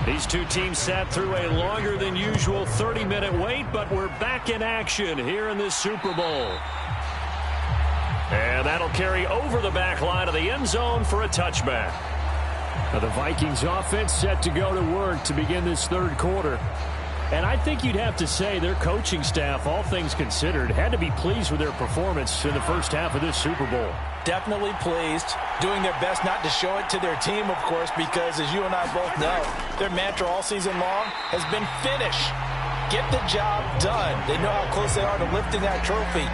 These two teams sat through a longer than usual 30-minute wait, but we're back in action here in this Super Bowl. And that'll carry over the back line of the end zone for a touchback. Now the Vikings offense set to go to work to begin this third quarter. And I think you'd have to say their coaching staff, all things considered, had to be pleased with their performance in the first half of this Super Bowl. Definitely pleased, doing their best not to show it to their team, of course, because as you and I both know, their mantra all season long has been finish. Get the job done. They know how close they are to lifting that trophy.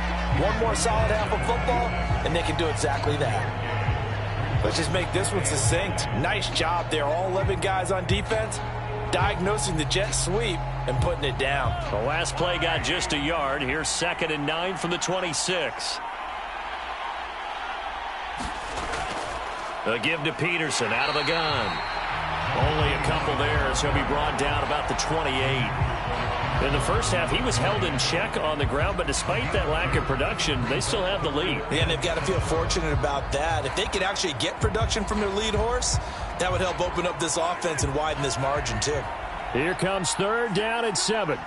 One more solid half of football, and they can do exactly that. Let's just make this one succinct. Nice job there, all 11 guys on defense, diagnosing the jet sweep and putting it down. The last play got just a yard. Here's 2nd and 9 from the 26. A give to Peterson out of the gun. Only a couple there, so he'll be brought down about the 28. In the first half, he was held in check on the ground, but despite that lack of production, they still have the lead. Yeah, and they've got to feel fortunate about that. If they could actually get production from their lead horse, that would help open up this offense and widen this margin, too. Here comes 3rd down and 7.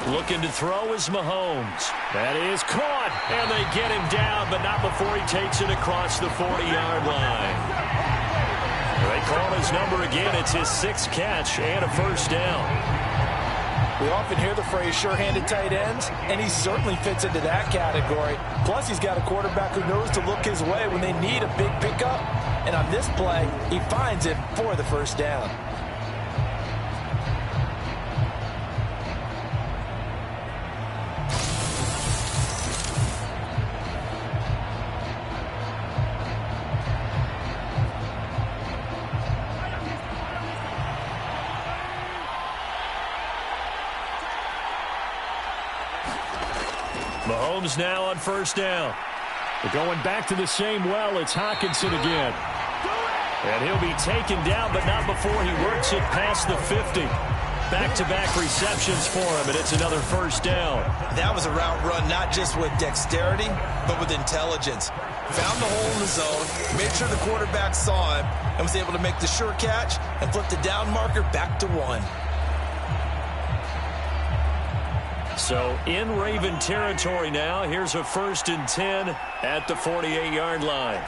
Looking to throw is Mahomes. That is caught, and they get him down, but not before he takes it across the 40-yard line. They call his number again. It's his 6th catch and a first down. We often hear the phrase sure-handed tight ends, and he certainly fits into that category. Plus, he's got a quarterback who knows to look his way when they need a big pickup. And on this play, he finds it for the first down. Mahomes now on first down. They're going back to the same well. It's Hockenson again. And he'll be taken down, but not before he works it past the 50. Back-to-back receptions for him, and it's another first down. That was a route run not just with dexterity, but with intelligence. Found the hole in the zone, made sure the quarterback saw him, and was able to make the sure catch and flip the down marker back to 1. So in Raven territory now. Here's a 1st and 10 at the 48-yard line.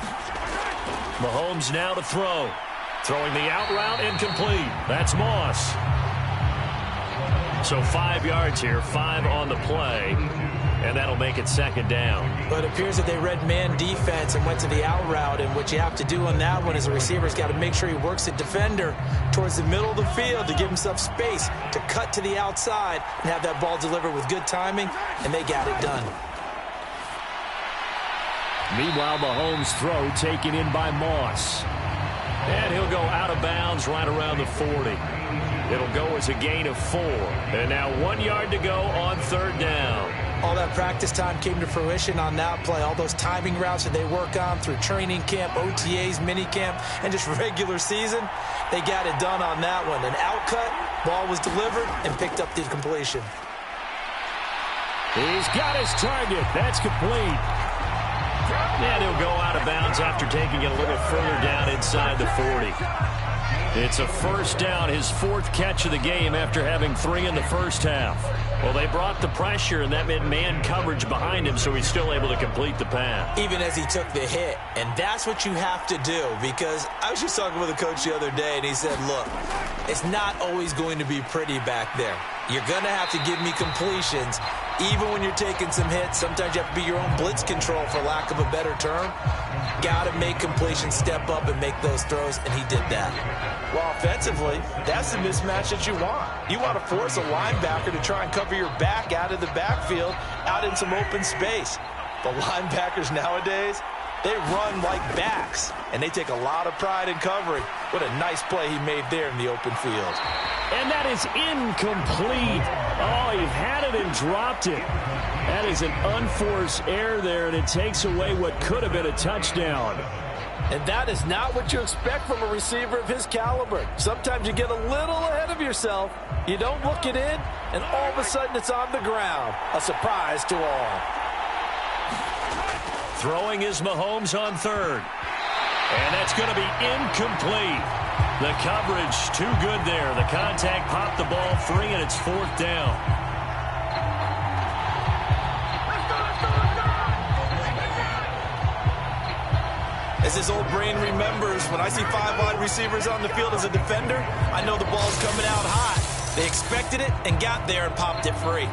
Mahomes now to throw. Throwing the out route incomplete. That's Moss. So 5 yards here, 5 on the play, and that'll make it 2nd down. But it appears that they read man defense and went to the out route, and what you have to do on that one is the receiver's got to make sure he works the defender towards the middle of the field to give himself space to cut to the outside and have that ball delivered with good timing, and they got it done. Meanwhile, Mahomes' throw taken in by Moss. And he'll go out of bounds right around the 40. It'll go as a gain of 4. And now 1 yard to go on 3rd down. All that practice time came to fruition on that play. All those timing routes that they work on through training camp, OTAs, minicamp, and just regular season, they got it done on that one. An out cut, ball was delivered, and picked up the completion. He's got his target. That's complete. And he'll go out of bounds after taking it a little further down inside the 40. It's a first down, his 4th catch of the game after having 3 in the first half. Well, they brought the pressure, and that meant man coverage behind him, so he's still able to complete the pass. Even as he took the hit. And that's what you have to do, because I was just talking with a coach the other day, and he said, look, it's not always going to be pretty back there. You're going to have to give me completions. Even when you're taking some hits, sometimes you have to be your own blitz control, for lack of a better term. Got to make completions, step up, and make those throws, and he did that. Well, offensively, that's the mismatch that you want. You want to force a linebacker to try and cover your back out of the backfield, out in some open space. The linebackers nowadays, they run like backs, and they take a lot of pride in covering. What a nice play he made there in the open field. And that is incomplete. Oh, he had it and dropped it. That is an unforced error there, and it takes away what could have been a touchdown. And that is not what you expect from a receiver of his caliber. Sometimes you get a little ahead of yourself. You don't look it in, and all of a sudden it's on the ground. A surprise to all. Throwing is Mahomes on third. And that's going to be incomplete. The coverage too good there. The contact popped the ball free, and it's fourth down. As his old brain remembers, when I see 5 wide receivers on the field as a defender, I know the ball's coming out hot. They expected it and got there and popped it free.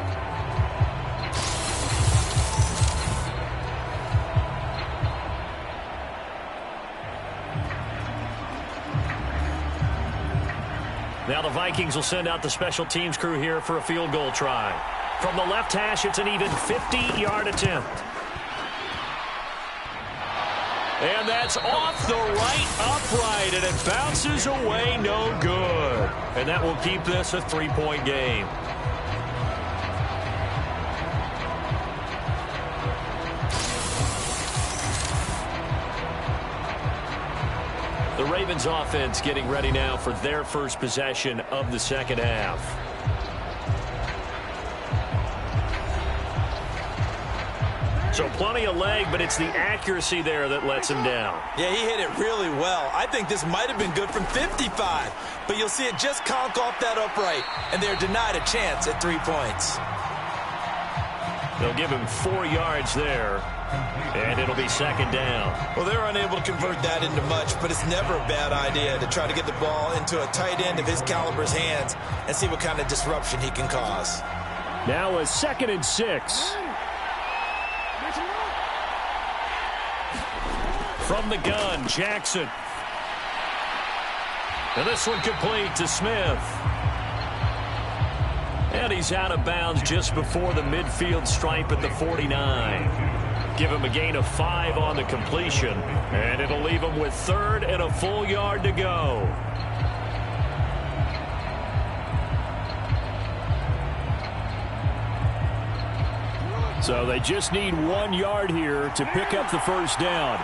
Now the Vikings will send out the special teams crew here for a field goal try. From the left hash, it's an even 50-yard attempt. And that's off the right upright, and it bounces away, no good. And that will keep this a 3-point game. The Ravens offense getting ready now for their first possession of the second half. So plenty of leg, but it's the accuracy there that lets him down. Yeah, he hit it really well. I think this might have been good from 55, but you'll see it just conk off that upright, and they're denied a chance at 3 points. They'll give him 4 yards there, and it'll be second down. Well, they're unable to convert that into much, but it's never a bad idea to try to get the ball into a tight end of his caliber's hands and see what kind of disruption he can cause. Now a 2nd and 6. From the gun, Jackson. And this one complete to Smith. And he's out of bounds just before the midfield stripe at the 49. Give him a gain of 5 on the completion, and it'll leave him with 3rd and a full yard to go. So they just need 1 yard here to pick up the first down.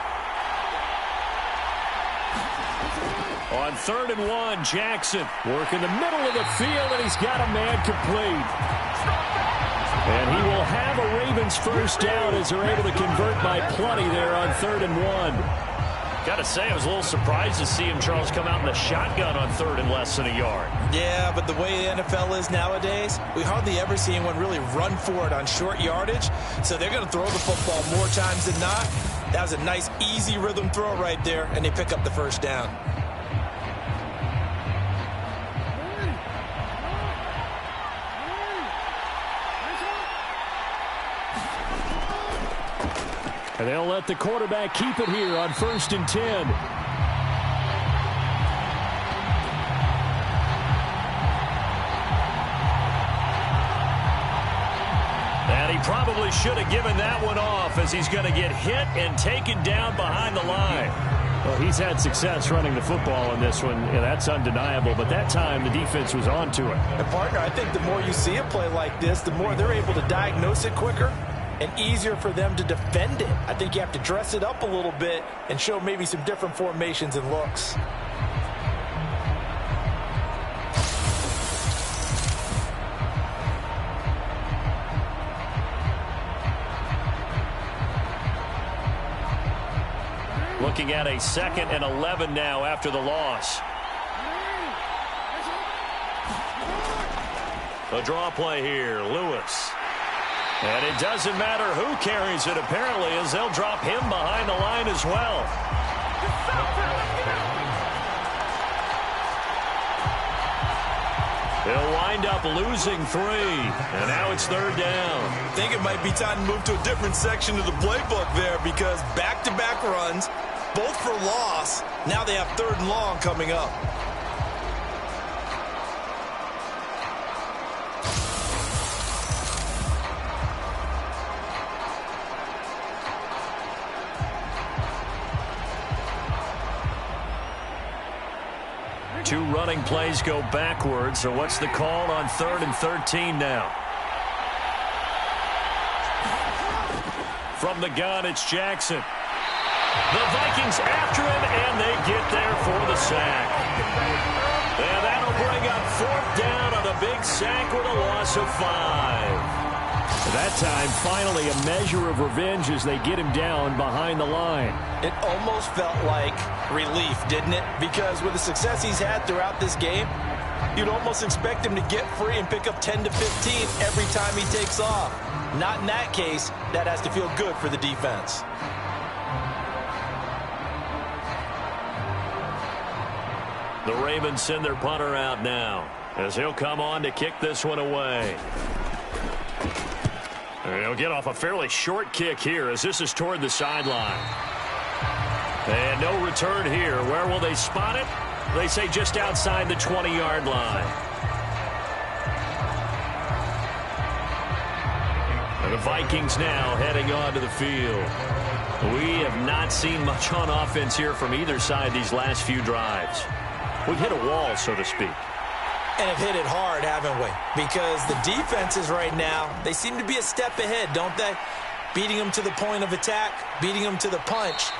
On 3rd and 1, Jackson working the middle of the field, and he's got a man complete. And he will have a Ravens first down as they're able to convert by plenty there on 3rd and 1. Got to say, I was a little surprised to see him, Charles, come out in the shotgun on 3rd and less than a yard. Yeah, but the way the NFL is nowadays, we hardly ever see anyone really run for it on short yardage. So they're going to throw the football more times than not. That was a nice, easy rhythm throw right there, and they pick up the first down. And they'll let the quarterback keep it here on 1st and 10. And he probably should have given that one off, as he's going to get hit and taken down behind the line. Well, he's had success running the football in this one. Yeah, that's undeniable. But that time, the defense was on to it. And, partner, I think the more you see a play like this, the more they're able to diagnose it quicker and easier for them to defend it. I think you have to dress it up a little bit and show maybe some different formations and looks. Looking at a 2nd and 11 now after the loss. A draw play here, Lewis. And it doesn't matter who carries it, apparently, as they'll drop him behind the line as well. They'll wind up losing 3, and now it's 3rd down. I think it might be time to move to a different section of the playbook there, because back-to-back runs, both for loss. Now they have 3rd and long coming up. Two running plays go backwards, so what's the call on 3rd and 13 now? From the gun, it's Jackson. The Vikings after him, and they get there for the sack. And that'll bring up 4th down on a big sack with a loss of 5. That time, finally, a measure of revenge as they get him down behind the line. It almost felt like relief, didn't it? Because with the success he's had throughout this game, you'd almost expect him to get free and pick up 10 to 15 every time he takes off. Not in that case. That has to feel good for the defense. The Ravens send their punter out now as he'll come on to kick this one away. He'll get off a fairly short kick here as this is toward the sideline. And no return here. Where will they spot it? They say just outside the 20-yard line. And the Vikings now heading onto the field. We have not seen much on offense here from either side these last few drives. We've hit a wall, so to speak. And have hit it hard, haven't we? Because the defenses right now, they seem to be a step ahead, don't they? Beating them to the point of attack, beating them to the punch.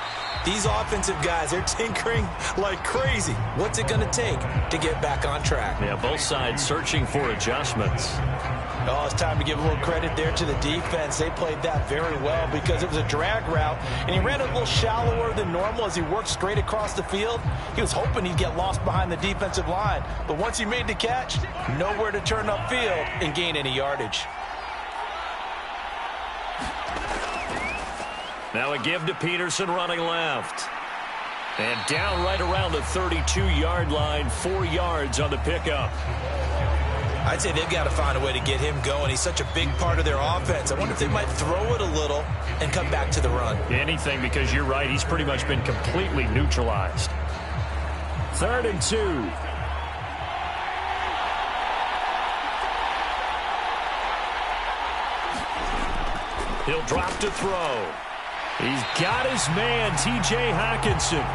These offensive guys, they're tinkering like crazy. What's it going to take to get back on track? Yeah, both sides searching for adjustments. Oh, it's time to give a little credit there to the defense. They played that very well because it was a drag route, and he ran a little shallower than normal as he worked straight across the field. He was hoping he'd get lost behind the defensive line, but once he made the catch, nowhere to turn upfield and gain any yardage. Now a give to Peterson running left. And down right around the 32-yard line, 4 yards on the pickup. I'd say they've got to find a way to get him going. He's such a big part of their offense. I wonder if they might throw it a little and come back to the run. Anything, because you're right. He's pretty much been completely neutralized. 3rd and 2. He'll drop to throw. He's got his man, T.J. Hockenson.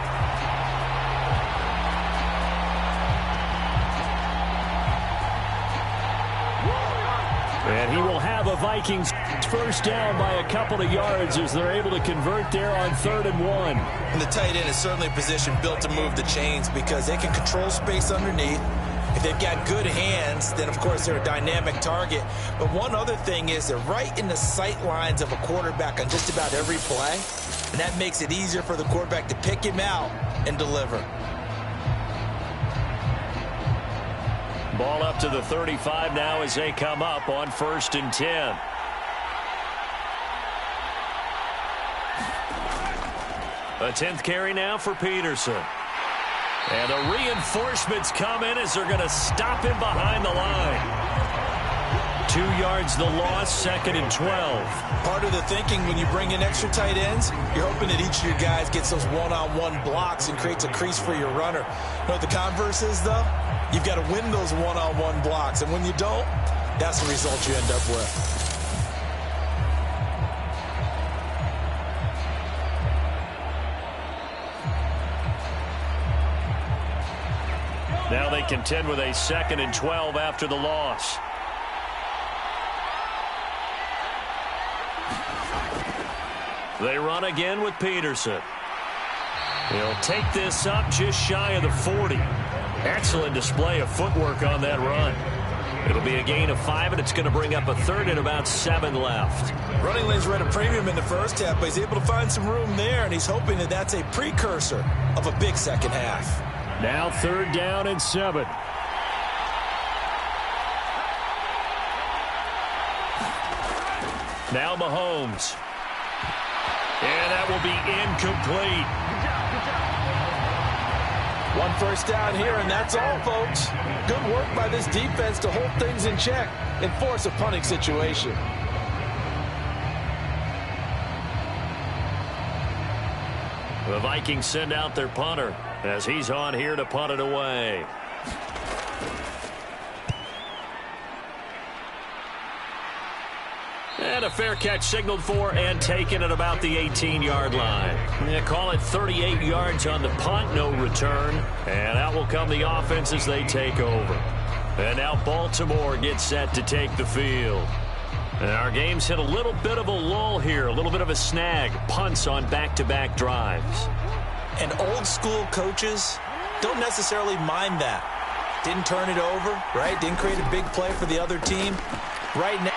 And he will have a Vikings first down by a couple of yards as they're able to convert there on 3rd and 1. And the tight end is certainly a position built to move the chains because they can control space underneath. If they've got good hands, then, of course, they're a dynamic target. But one other thing is they're right in the sight lines of a quarterback on just about every play, and that makes it easier for the quarterback to pick him out and deliver. Ball up to the 35 now as they come up on 1st and 10. A 10th carry now for Peterson. And the reinforcements come in as they're going to stop him behind the line. 2 yards the loss, 2nd and 12. Part of the thinking when you bring in extra tight ends, you're hoping that each of your guys gets those one-on-one blocks and creates a crease for your runner. You know what the converse is, though? You've got to win those one-on-one blocks, and when you don't, that's the result you end up with. Now they contend with a 2nd and 12 after the loss. They run again with Peterson. He'll take this up just shy of the 40. Excellent display of footwork on that run. It'll be a gain of 5, and it's going to bring up a 3rd and about 7 left. Running lanes were at a premium in the first half, but he's able to find some room there, and he's hoping that that's a precursor of a big second half. Now 3rd down and 7. Now Mahomes. And that will be incomplete. One first down here, and that's all, folks. Good work by this defense to hold things in check and force a punting situation. The Vikings send out their punter as he's on here to punt it away. And a fair catch signaled for and taken at about the 18-yard line. Yeah, call it 38 yards on the punt, no return. And out will come the offense as they take over. And now Baltimore gets set to take the field. And our game's hit a little bit of a lull here, a little bit of a snag. Punts on back-to-back drives. And old-school coaches don't necessarily mind that. Didn't turn it over, right? Didn't create a big play for the other team. Right now.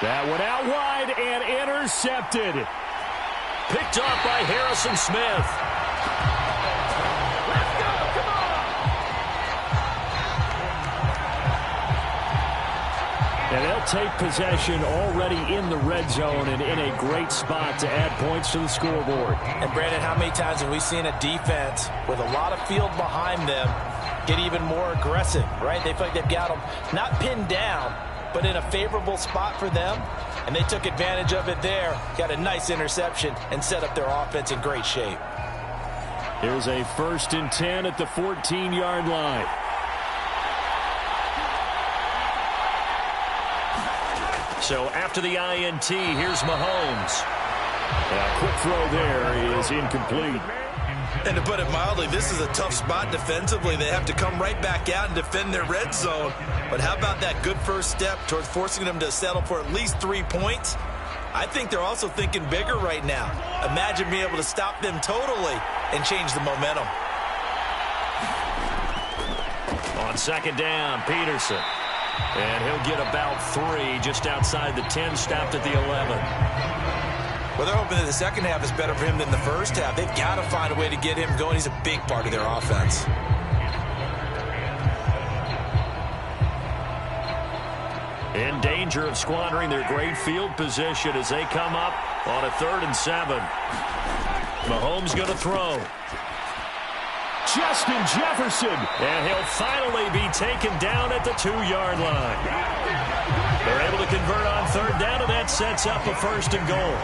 That went out wide and intercepted. Picked off by Harrison Smith. Let's go, come on! And they'll take possession already in the red zone and in a great spot to add points to the scoreboard. And Brandon, how many times have we seen a defense with a lot of field behind them get even more aggressive, right? They feel like they've got them not pinned down, but in a favorable spot for them, and they took advantage of it there. Got a nice interception and set up their offense in great shape. Here's a 1st and 10 at the 14-yard line. So after the INT, here's Mahomes. A quick throw there is incomplete. And to put it mildly, this is a tough spot defensively. They have to come right back out and defend their red zone. But how about that good first step towards forcing them to settle for at least 3 points? I think they're also thinking bigger right now. Imagine being able to stop them totally and change the momentum. On 2nd down, Peterson. And he'll get about 3 just outside the 10, stopped at the 11. Well, they're hoping that the second half is better for him than the first half. They've got to find a way to get him going. He's a big part of their offense. In danger of squandering their great field position as they come up on a 3rd and 7. Mahomes going to throw. Justin Jefferson. And he'll finally be taken down at the 2-yard line. They're able to convert on 3rd down, and that sets up a 1st and goal.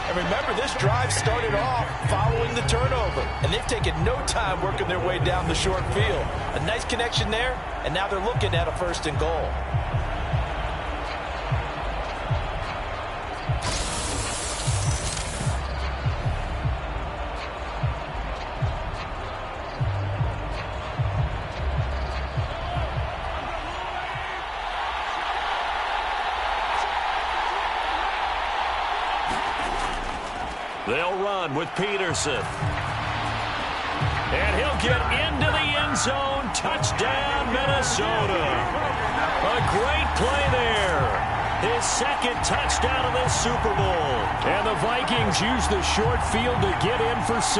And remember, this drive started off following the turnover, and they've taken no time working their way down the short field. A nice connection there, and now they're looking at a 1st and goal. They'll run with Peterson. And he'll get into the end zone. Touchdown, Minnesota. A great play there. His 2nd touchdown of this Super Bowl. And the Vikings use the short field to get in for 6.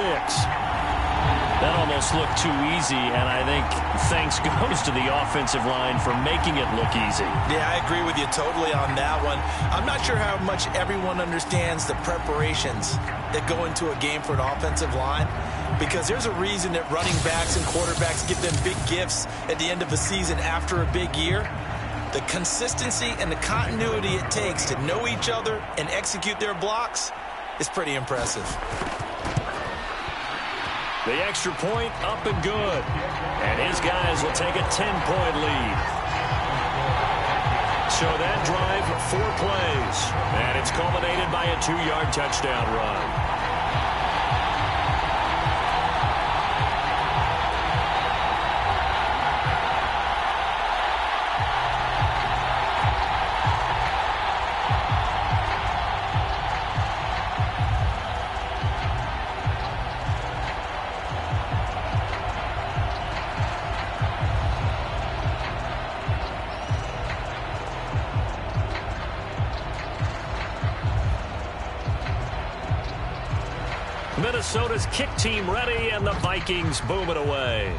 That almost looked too easy, and I think thanks goes to the offensive line for making it look easy. Yeah, I agree with you totally on that one. I'm not sure how much everyone understands the preparations that go into a game for an offensive line, because there's a reason that running backs and quarterbacks give them big gifts at the end of the season after a big year. The consistency and the continuity it takes to know each other and execute their blocks is pretty impressive. The extra point up and good. And his guys will take a 10-point lead. So that drive, 4 plays. And it's culminated by a 2-yard touchdown run. Minnesota's kick team ready, and the Vikings boom it away.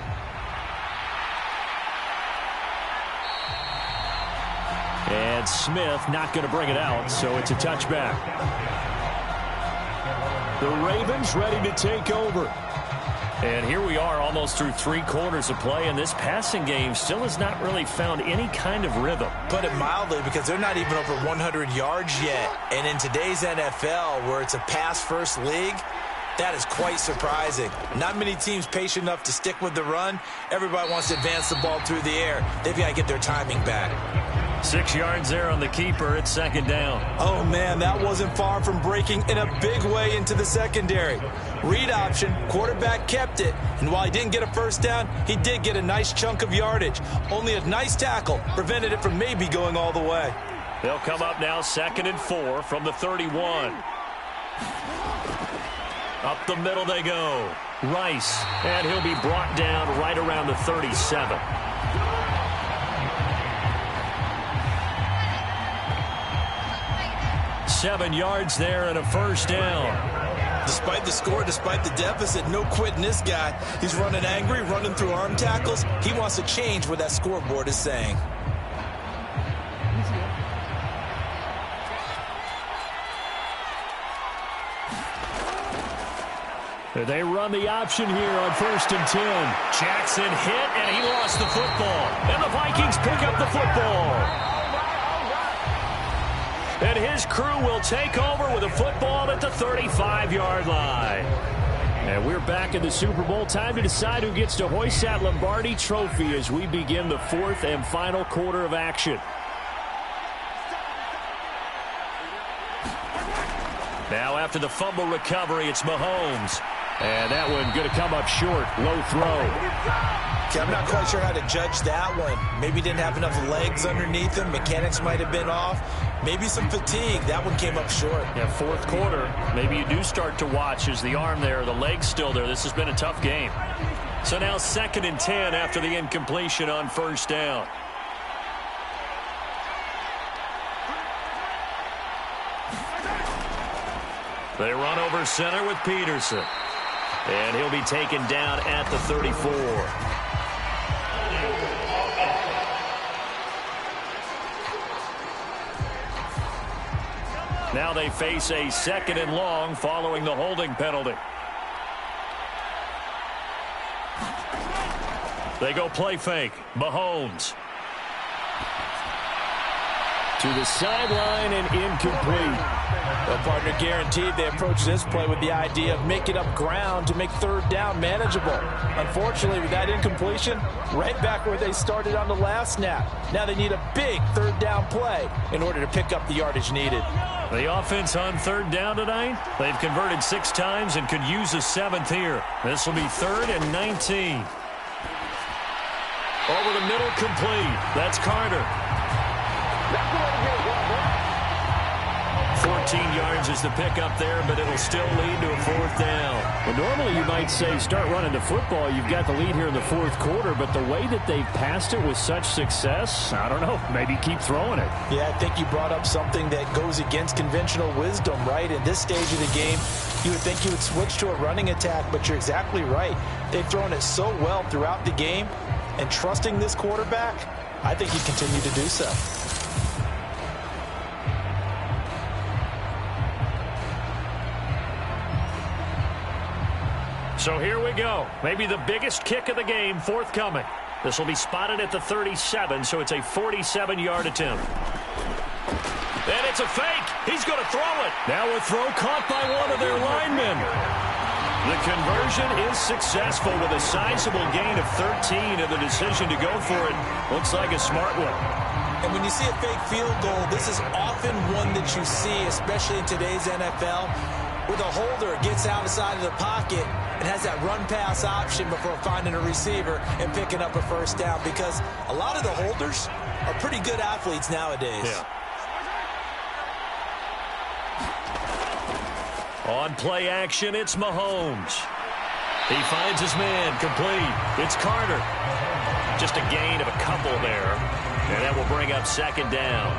And And Smith not going to bring it out, so it's a touchback. The Ravens ready to take over. And here we are almost through 3 quarters of play, and this passing game still has not really found any kind of rhythm. Put it mildly, because they're not even over 100 yards yet. And in today's NFL, where it's a pass-first league, that is quite surprising. Not many teams patient enough to stick with the run. Everybody wants to advance the ball through the air. They've got to get their timing back. 6 yards there on the keeper. It's second down. Oh, man, that wasn't far from breaking in a big way into the secondary. Read option, quarterback kept it. And while he didn't get a first down, he did get a nice chunk of yardage. Only a nice tackle prevented it from maybe going all the way. They'll come up now 2nd and 4 from the 31. Up the middle they go. Rice, and he'll be brought down right around the 37. Seven yards there and a first down. Despite the score, despite the deficit, no quitting this guy. He's running angry, running through arm tackles. He wants to change what that scoreboard is saying. They run the option here on 1st and 10. Jackson hit, and he lost the football. And the Vikings pick up the football. And his crew will take over with a football at the 35-yard line. And we're back in the Super Bowl. Time to decide who gets to hoist that Lombardi trophy as we begin the 4th and final quarter of action. Now after the fumble recovery, it's Mahomes. And that one going to come up short. Low throw. Okay, I'm not quite sure how to judge that one. Maybe didn't have enough legs underneath him. Mechanics might have been off. Maybe some fatigue. That one came up short. Yeah, 4th quarter. Maybe you do start to watch as the arm there, the leg's still there. This has been a tough game. So now 2nd and 10 after the incompletion on 1st down. They run over center with Peterson. And he'll be taken down at the 34. Now they face a 2nd and long following the holding penalty. They go play fake. Mahomes. To the sideline and incomplete. Well, partner, guaranteed they approach this play with the idea of making up ground to make 3rd down manageable. Unfortunately, with that incompletion, right back where they started on the last snap. Now they need a big 3rd down play in order to pick up the yardage needed. The offense on 3rd down tonight, they've converted 6 times and could use a 7th here. This will be 3rd and 19. Over the middle, complete. That's Carter. 14 yards is the pickup there, but it'll still lead to a 4th down. Well, normally you might say start running the football. You've got the lead here in the 4th quarter, but the way that they've passed it with such success, I don't know, maybe keep throwing it. Yeah, I think you brought up something that goes against conventional wisdom, right? In this stage of the game, you would think you would switch to a running attack, but you're exactly right. They've thrown it so well throughout the game, and trusting this quarterback, I think you continue to do so. So here we go. Maybe the biggest kick of the game forthcoming. This will be spotted at the 37, so it's a 47-yard attempt. And it's a fake. He's going to throw it. Now a throw caught by one of their linemen. The conversion is successful with a sizable gain of 13, and the decision to go for it looks like a smart one. And when you see a fake field goal, this is often one that you see, especially in today's NFL, where the holder gets outside of the pocket and has that run-pass option before finding a receiver and picking up a 1st down, because a lot of the holders are pretty good athletes nowadays. Yeah. On play action, it's Mahomes. He finds his man, complete. It's Carter. Just a gain of a couple there, and that will bring up 2nd down.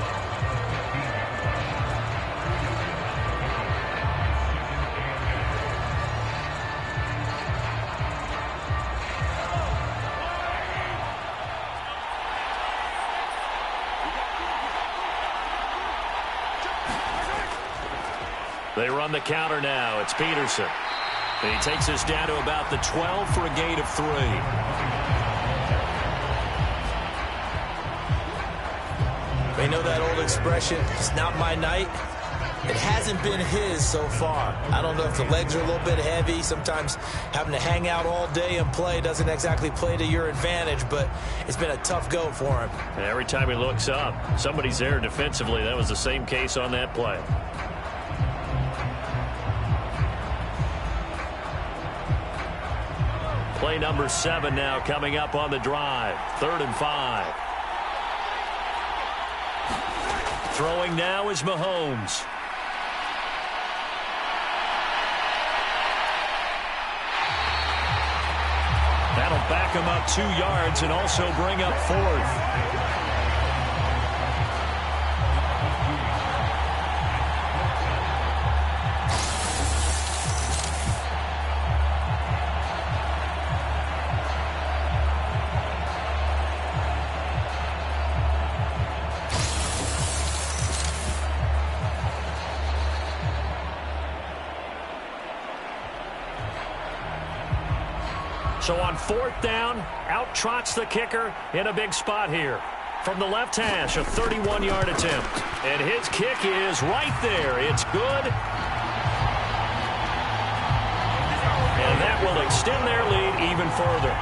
They run the counter now. It's Peterson. And he takes us down to about the 12 for a gain of 3. You know that old expression, it's not my night. It hasn't been his so far. I don't know if the legs are a little bit heavy. Sometimes having to hang out all day and play doesn't exactly play to your advantage, but it's been a tough go for him. And every time he looks up, somebody's there defensively. That was the same case on that play. Play number 7 now coming up on the drive. 3rd and 5. Throwing now is Mahomes. That'll back him up 2 yards and also bring up 4th. So on 4th down, out trots the kicker in a big spot here. From the left hash, a 31-yard attempt. And his kick is right there. It's good. And that will extend their lead even further.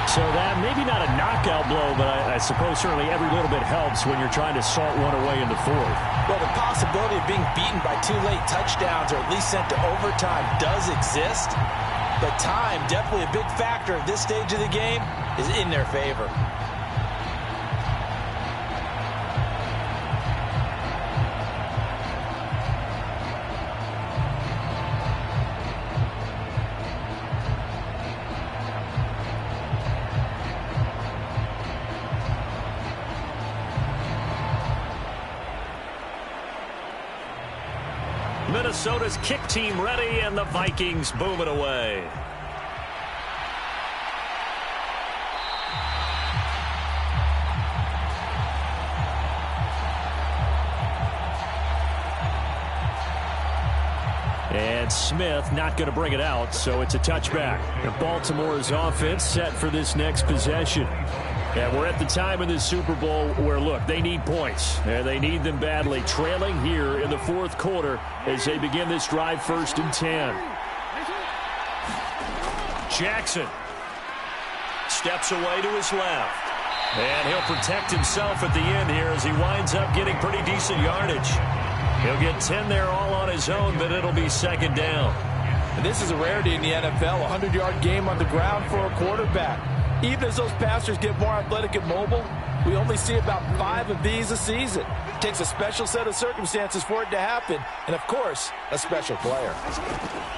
So that maybe not a knockout blow, but I suppose certainly every little bit helps when you're trying to salt one away in the 4th. Well, the possibility of being beaten by 2 late touchdowns or at least sent to overtime does exist. But time, definitely a big factor at this stage of the game, is in their favor. Minnesota's kick team ready, and the Vikings boom it away. And Smith not going to bring it out, so it's a touchback. And Baltimore's offense set for this next possession. And we're at the time in this Super Bowl where, look, they need points. And they need them badly. Trailing here in the 4th quarter as they begin this drive 1st and 10. Jackson steps away to his left. And he'll protect himself at the end here as he winds up getting pretty decent yardage. He'll get 10 there all on his own, but it'll be 2nd down. And this is a rarity in the NFL, a 100-yard game on the ground for a quarterback. Even as those passers get more athletic and mobile, we only see about 5 of these a season. It takes a special set of circumstances for it to happen, and, of course, a special player.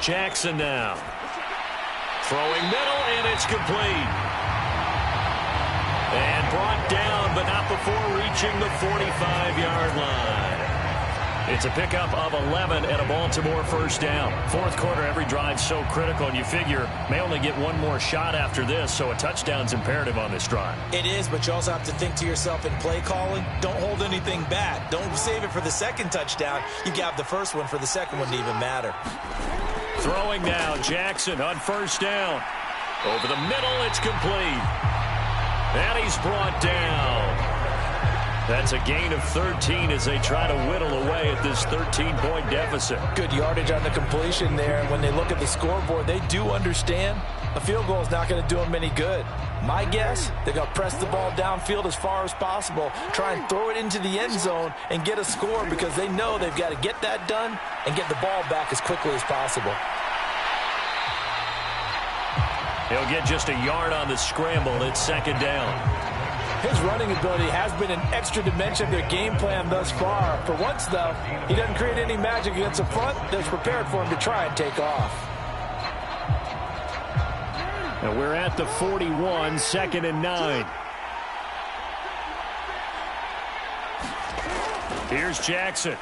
Jackson now. Throwing middle, and it's complete. And brought down, but not before reaching the 45-yard line. It's a pickup of 11 and a Baltimore 1st down. 4th quarter, every drive's so critical, and you figure may only get one more shot after this, so a touchdown's imperative on this drive. It is, but you also have to think to yourself in play calling, don't hold anything back. Don't save it for the 2nd touchdown. You got the 1st one for the 2nd one to even matter. Throwing now, Jackson on 1st down. Over the middle, it's complete. And he's brought down. That's a gain of 13 as they try to whittle away at this 13-point deficit. Good yardage on the completion there. And when they look at the scoreboard, they do understand a field goal is not going to do them any good. My guess, they're going to press the ball downfield as far as possible, try and throw it into the end zone and get a score because they know they've got to get that done and get the ball back as quickly as possible. He'll get just a yard on the scramble. It's 2nd down. His running ability has been an extra dimension of their game plan thus far. For once, though, he doesn't create any magic against the front that's prepared for him to try and take off. And we're at the 41, 2nd and 9. Here's Jackson.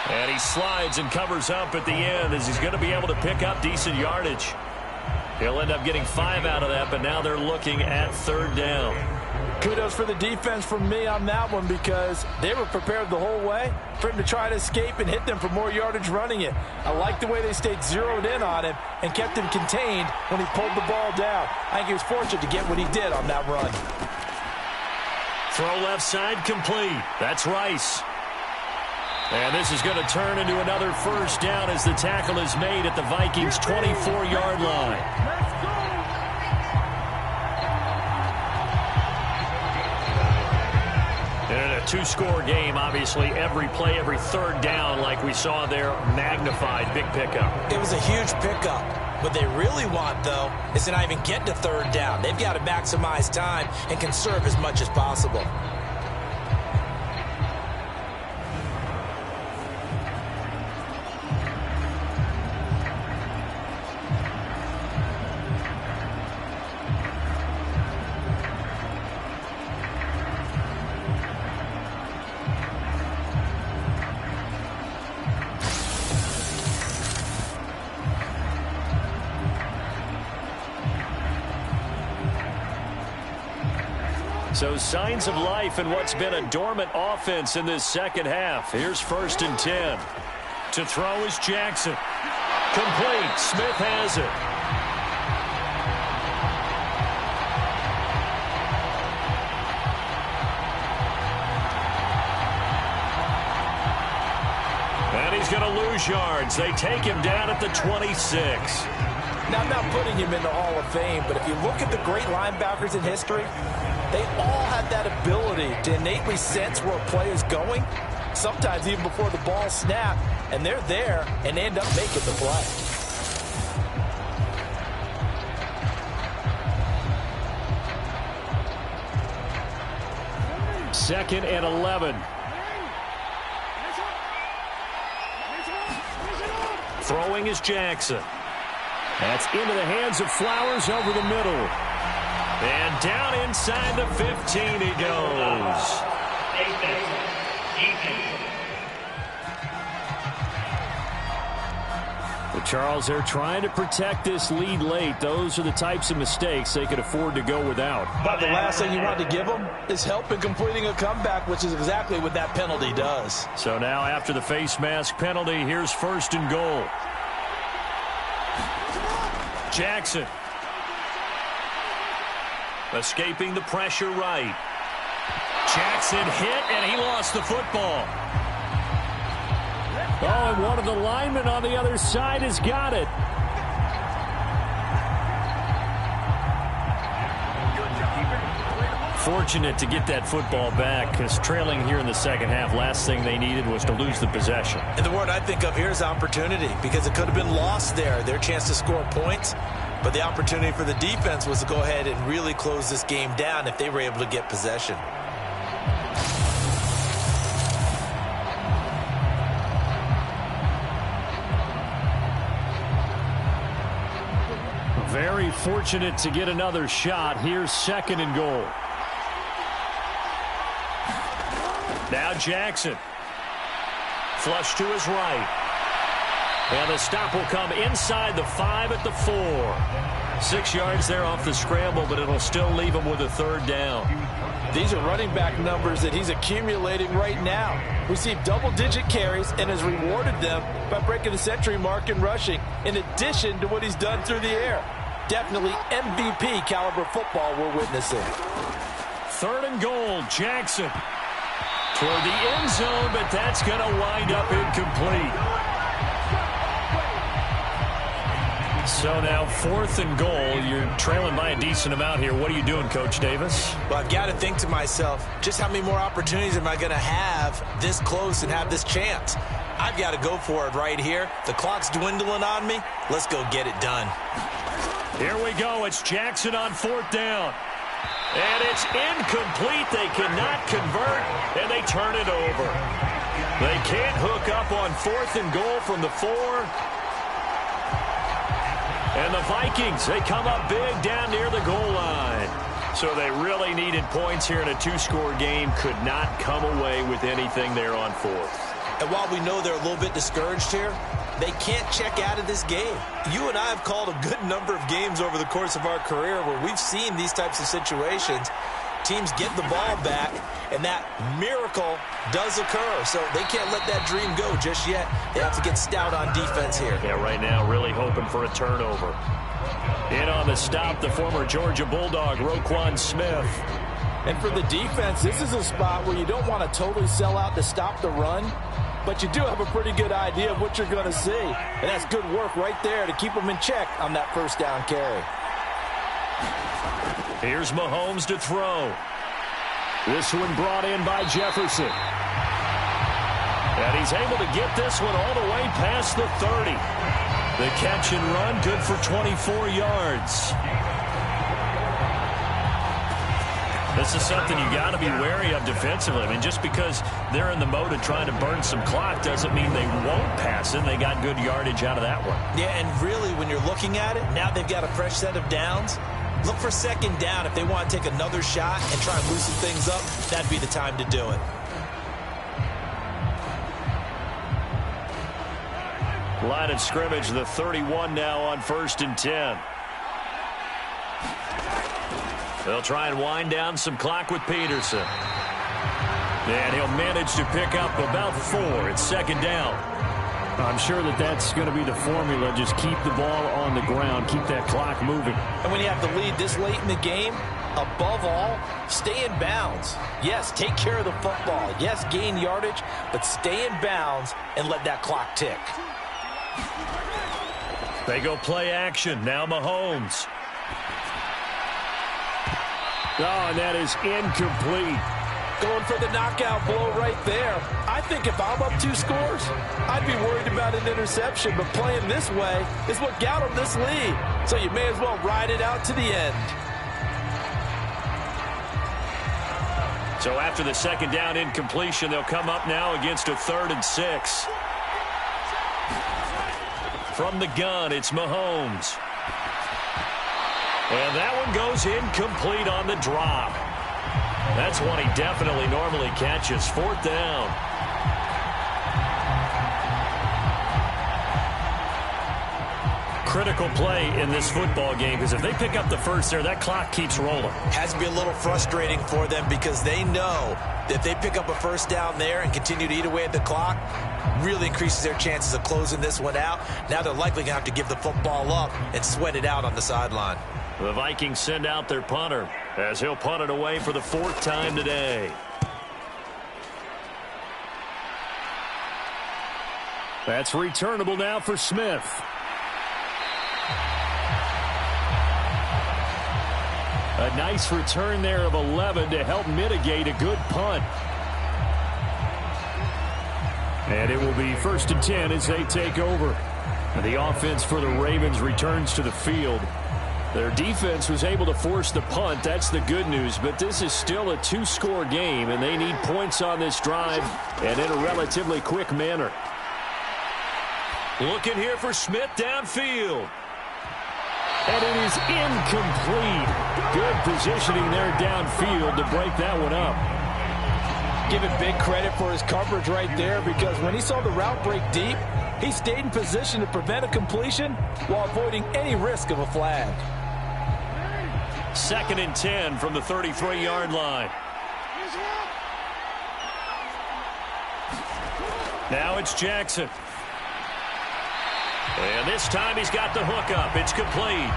And he slides and covers up at the end as he's going to be able to pick up decent yardage. He'll end up getting 5 out of that, but now they're looking at 3rd down. Kudos for the defense from me on that one because they were prepared the whole way for him to try to escape and hit them for more yardage running it. I like the way they stayed zeroed in on him and kept him contained when he pulled the ball down. I think he was fortunate to get what he did on that run. Throw left side complete. That's Rice. And this is going to turn into another 1st down as the tackle is made at the Vikings' 24-yard line. And in a 2-score game, obviously, every play, every 3rd down, like we saw there, magnified. Big pickup. It was a huge pickup. What they really want, though, is to not even get to 3rd down. They've got to maximize time and conserve as much as possible. So signs of life in what's been a dormant offense in this 2nd half. Here's 1st and 10. To throw is Jackson. Complete. Smith has it. And he's going to lose yards. They take him down at the 26. Now, I'm not putting him in the Hall of Fame, but if you look at the great linebackers in history, they all have that ability to innately sense where a play is going, sometimes even before the ball snapped, and they're there and end up making the play. Second and 11. Throwing is Jackson. That's into the hands of Flowers over the middle. And down inside the 15 he goes. But Charles, they're trying to protect this lead late. Those are the types of mistakes they could afford to go without. But the last thing you want to give them is help in completing a comeback, which is exactly what that penalty does. So now after the face mask penalty, here's 1st and goal. Jackson. Escaping the pressure right. Jackson hit, and he lost the football. Oh, and one of the linemen on the other side has got it. Fortunate to get that football back because trailing here in the 2nd half, last thing they needed was to lose the possession. And the word I think of here is opportunity because it could have been lost there, their chance to score points. But the opportunity for the defense was to go ahead and really close this game down if they were able to get possession. Very fortunate to get another shot. Here's 2nd and goal. Now Jackson. Flush to his right. And the stop will come inside the 5 at the 4. 6 yards there off the scramble, but it'll still leave him with a 3rd down. These are running back numbers that he's accumulating right now. Received double-digit carries and has rewarded them by breaking the century mark in rushing, in addition to what he's done through the air. Definitely MVP caliber football we're witnessing. 3rd and goal, Jackson. Toward the end zone, but that's going to wind up incomplete. So now 4th and goal. You're trailing by a decent amount here. What are you doing, Coach Davis? Well, I've got to think to myself, just how many more opportunities am I going to have this close and have this chance? I've got to go for it right here. The clock's dwindling on me. Let's go get it done. Here we go. It's Jackson on 4th down. And it's incomplete. They cannot convert, and they turn it over. They can't hook up on 4th and goal from the 4. And the Vikings, they come up big down near the goal line. So they really needed points here in a 2-score game. Could not come away with anything there on 4th. And while we know they're a little bit discouraged here, They can't check out of this game. You and I have called a good number of games over the course of our career where we've seen these types of situations. Teams get the ball back, and that miracle does occur. So they can't let that dream go just yet. They have to get stout on defense here. Yeah, right now really hoping for a turnover. In on the stop, the former Georgia Bulldog, Roquan Smith. And for the defense, this is a spot where you don't want to totally sell out to stop the run, but you do have a pretty good idea of what you're going to see. And that's good work right there to keep them in check on that first down carry. Here's Mahomes to throw. This one brought in by Jefferson. And he's able to get this one all the way past the 30. The catch and run, good for 24 yards. This is something you got to be wary of defensively. I mean, just because they're in the mode of trying to burn some clock doesn't mean they won't pass it. They got good yardage out of that one. Yeah, and really, when you're looking at it, now they've got a fresh set of downs. Look for second down. If they want to take another shot and try and loosen things up, that'd be the time to do it. Line of scrimmage, the 31 now on 1st and 10. They'll try and wind down some clock with Peterson. And he'll manage to pick up about 4. It's second down. I'm sure that's going to be the formula. Just keep the ball on the ground. Keep that clock moving. And when you have the lead this late in the game, above all, stay in bounds. Yes, take care of the football. Yes, gain yardage, but stay in bounds and let that clock tick. They go play action. Now Mahomes. Oh, and that is incomplete. Going for the knockout blow right there. I think if I'm up 2 scores, I'd be worried about an interception, but playing this way is what got them this lead. So you may as well ride it out to the end. So after the second down incompletion, they'll come up now against a 3rd and 6. From the gun, it's Mahomes. And that one goes incomplete on the drop. That's one he definitely normally catches. 4th down. Critical play in this football game, because if they pick up the first there, that clock keeps rolling. Has to be a little frustrating for them because they know that if they pick up a first down there and continue to eat away at the clock, really increases their chances of closing this one out. Now they're likely going to have to give the football up and sweat it out on the sideline. The Vikings send out their punter as he'll punt it away for the 4th time today. That's returnable now for Smith. A nice return there of 11 to help mitigate a good punt. And it will be 1st and 10 as they take over. And the offense for the Ravens returns to the field. Their defense was able to force the punt. That's the good news. But this is still a 2-score game, and they need points on this drive and in a relatively quick manner. Looking here for Smith downfield. And it is incomplete. Good positioning there downfield to break that one up. Give him big credit for his coverage right there, because when he saw the route break deep, he stayed in position to prevent a completion while avoiding any risk of a flag. 2nd and 10 from the 33-yard line. Now it's Jackson. And this time he's got the hook up. It's complete.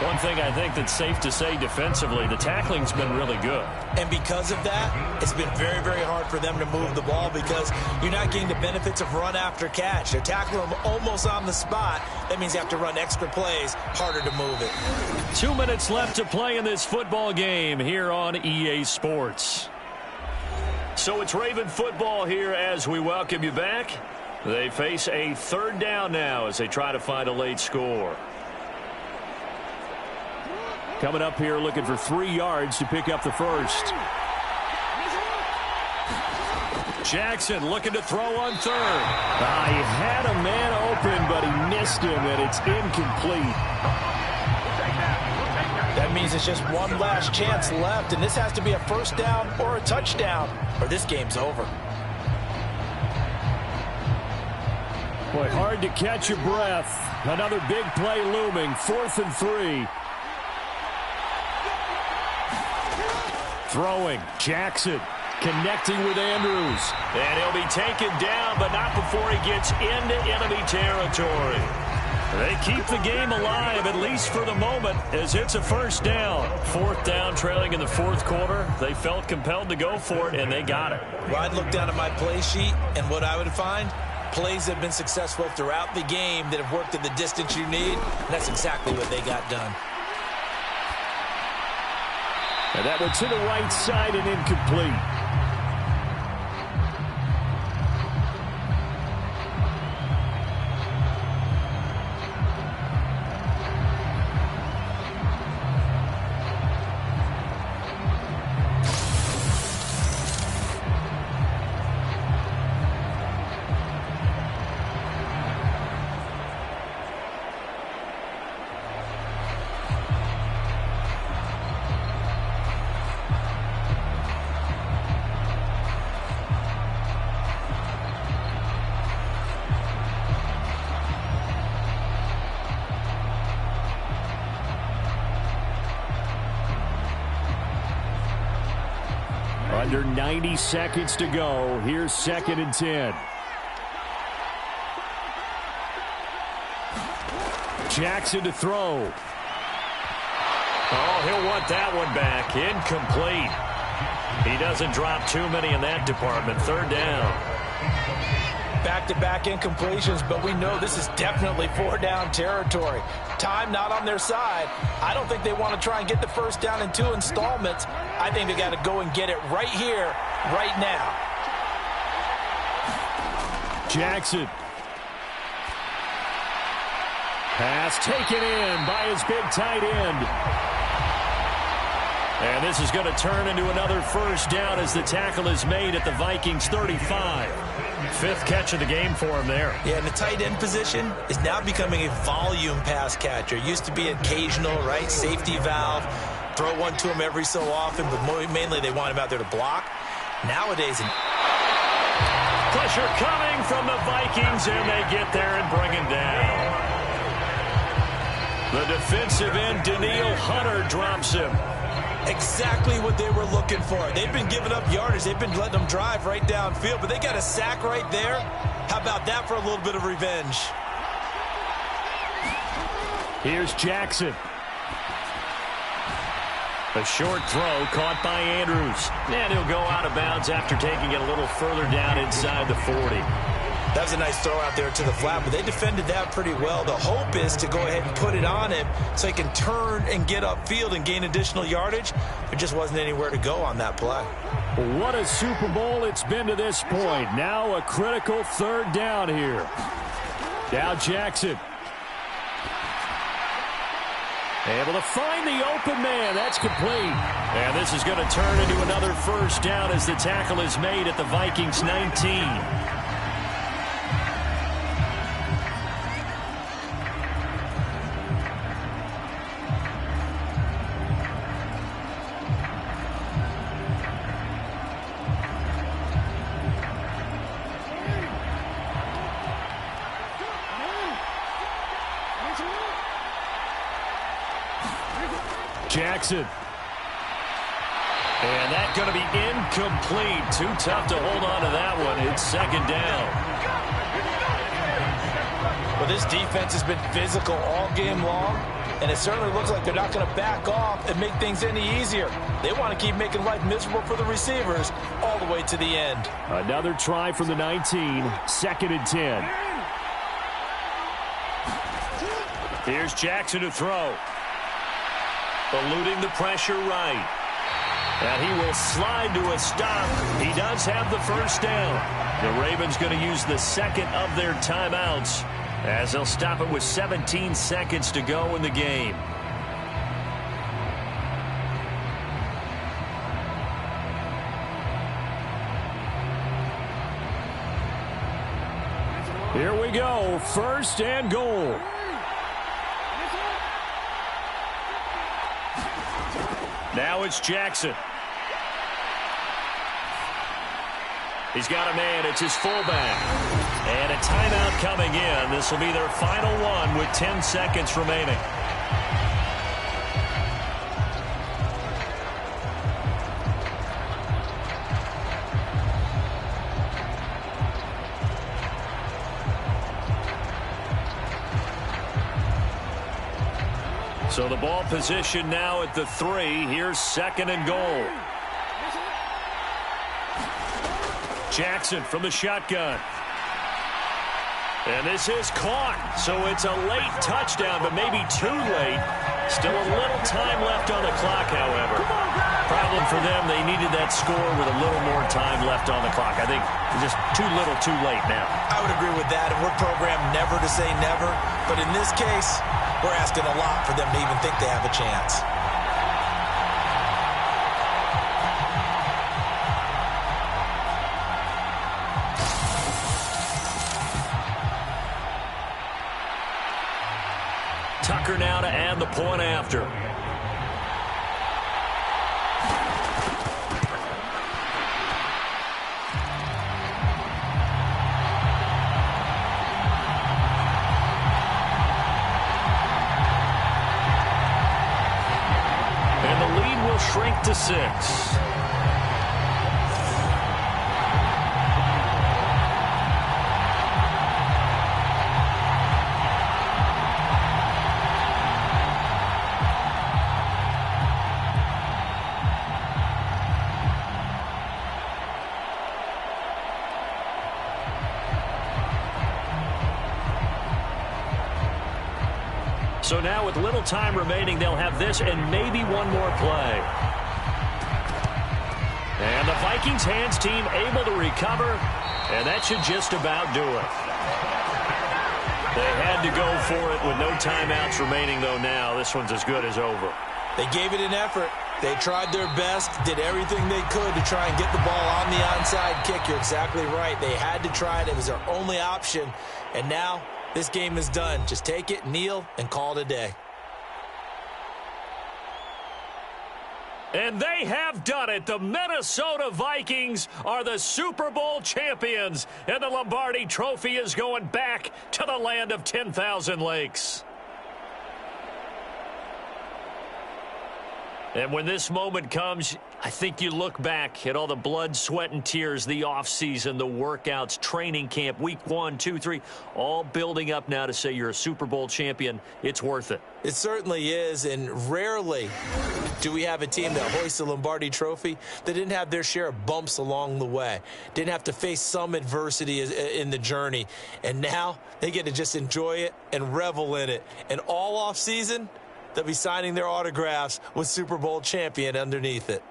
One thing I think that's safe to say defensively, the tackling's been really good. And because of that, it's been very, very hard for them to move the ball because you're not getting the benefits of run after catch. They're tackling them almost on the spot. That means you have to run extra plays, harder to move it. 2 minutes left to play in this football game here on EA Sports. So it's Raven football here as we welcome you back. They face a 3rd down now as they try to find a late score. Coming up here looking for 3 yards to pick up the first. Jackson looking to throw on 3rd. He had a man open, but he missed him, and it's incomplete. That means it's just one last chance left, and this has to be a first down or a touchdown, or this game's over. Boy, hard to catch your breath. Another big play looming. 4th and 3. Throwing. Jackson connecting with Andrews. And he'll be taken down, but not before he gets into enemy territory. They keep the game alive, at least for the moment, as it's a first down. 4th down, trailing in the 4th quarter. They felt compelled to go for it, and they got it. Well, I'd look down at my play sheet, and what I would find, plays have been successful throughout the game that have worked at the distance you need, and that's exactly what they got done. And that one to the right side and incomplete. Under 90 seconds to go. Here's 2nd and 10. Jackson to throw. Oh, he'll want that one back. Incomplete. He doesn't drop too many in that department. 3rd down. Back-to-back incompletions, but we know this is definitely 4-down territory. Time not on their side. I don't think they want to try and get the first down in 2 installments. I think they got to go and get it right here, right now. Jackson. Pass taken in by his big tight end. And this is going to turn into another first down as the tackle is made at the Vikings 35. 5th catch of the game for him there. Yeah, and the tight end position is now becoming a volume pass catcher. Used to be occasional, right? Safety valve. Throw one to him every so often, but mainly they want him out there to block. Nowadays, pressure coming from the Vikings, and they get there and bring him down. The defensive end, Daniil Hunter, drops him. Exactly what they were looking for. They've been giving up yardage. They've been letting them drive right downfield, but they got a sack right there. How about that for a little bit of revenge? Here's Jackson. A short throw caught by Andrews. And he'll go out of bounds after taking it a little further down inside the 40. That was a nice throw out there to the flat, but they defended that pretty well. The hope is to go ahead and put it on him so he can turn and get upfield and gain additional yardage. There just wasn't anywhere to go on that play. What a Super Bowl it's been to this point. Now a critical 3rd down here. Now Jackson. Able to find the open man. That's complete. And this is going to turn into another first down as the tackle is made at the Vikings 19. Jackson. And that's going to be incomplete. Too tough to hold on to that one. It's 2nd down. Well, this defense has been physical all game long, and it certainly looks like they're not going to back off and make things any easier. They want to keep making life miserable for the receivers all the way to the end. Another try from the 19. 2nd and 10. Here's Jackson to throw. Eluding the pressure right. And he will slide to a stop. He does have the first down. The Ravens going to use the 2nd of their timeouts as they'll stop it with 17 seconds to go in the game. Here we go. 1st and goal. Now it's Jackson. He's got a man. It's his fullback. And a timeout coming in. This will be their final one with 10 seconds remaining. So the ball position now at the 3. Here's 2nd and goal. Jackson from the shotgun. And this is caught. So it's a late touchdown, but maybe too late. Still a little time left on the clock, however. Problem for them, they needed that score with a little more time left on the clock. I think just too little, too late now. I would agree with that, and we're programmed never to say never. But in this case, we're asking a lot for them to even think they have a chance. Tucker now to add the point after. And the lead will shrink to 6. So now with little time remaining, they'll have this and maybe one more play. And the Vikings hands team able to recover, and that should just about do it. They had to go for it with no timeouts remaining, though now. This one's as good as over. They gave it an effort. They tried their best, did everything they could to try and get the ball on the onside kick. You're exactly right. They had to try it. It was their only option. And now this game is done. Just take it, kneel, and call it a day. And they have done it. The Minnesota Vikings are the Super Bowl champions. And the Lombardi Trophy is going back to the land of 10,000 lakes. And when this moment comes, I think you look back at all the blood, sweat, and tears, the offseason, the workouts, training camp, week 1, 2, 3, all building up now to say you're a Super Bowl champion. It's worth it. It certainly is, and rarely do we have a team that hoists the Lombardi Trophy that didn't have their share of bumps along the way, didn't have to face some adversity in the journey, and now they get to just enjoy it and revel in it. And all offseason, they'll be signing their autographs with Super Bowl champion underneath it.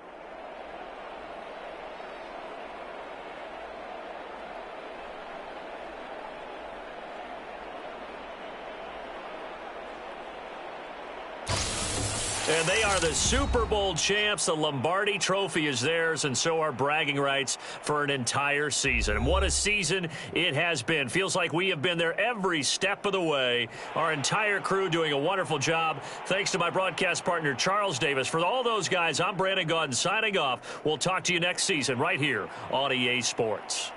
And they are the Super Bowl champs. The Lombardi Trophy is theirs, and so are bragging rights for an entire season. And what a season it has been. Feels like we have been there every step of the way. Our entire crew doing a wonderful job. Thanks to my broadcast partner, Charles Davis. For all those guys, I'm Brandon Gaudin signing off. We'll talk to you next season right here on EA Sports.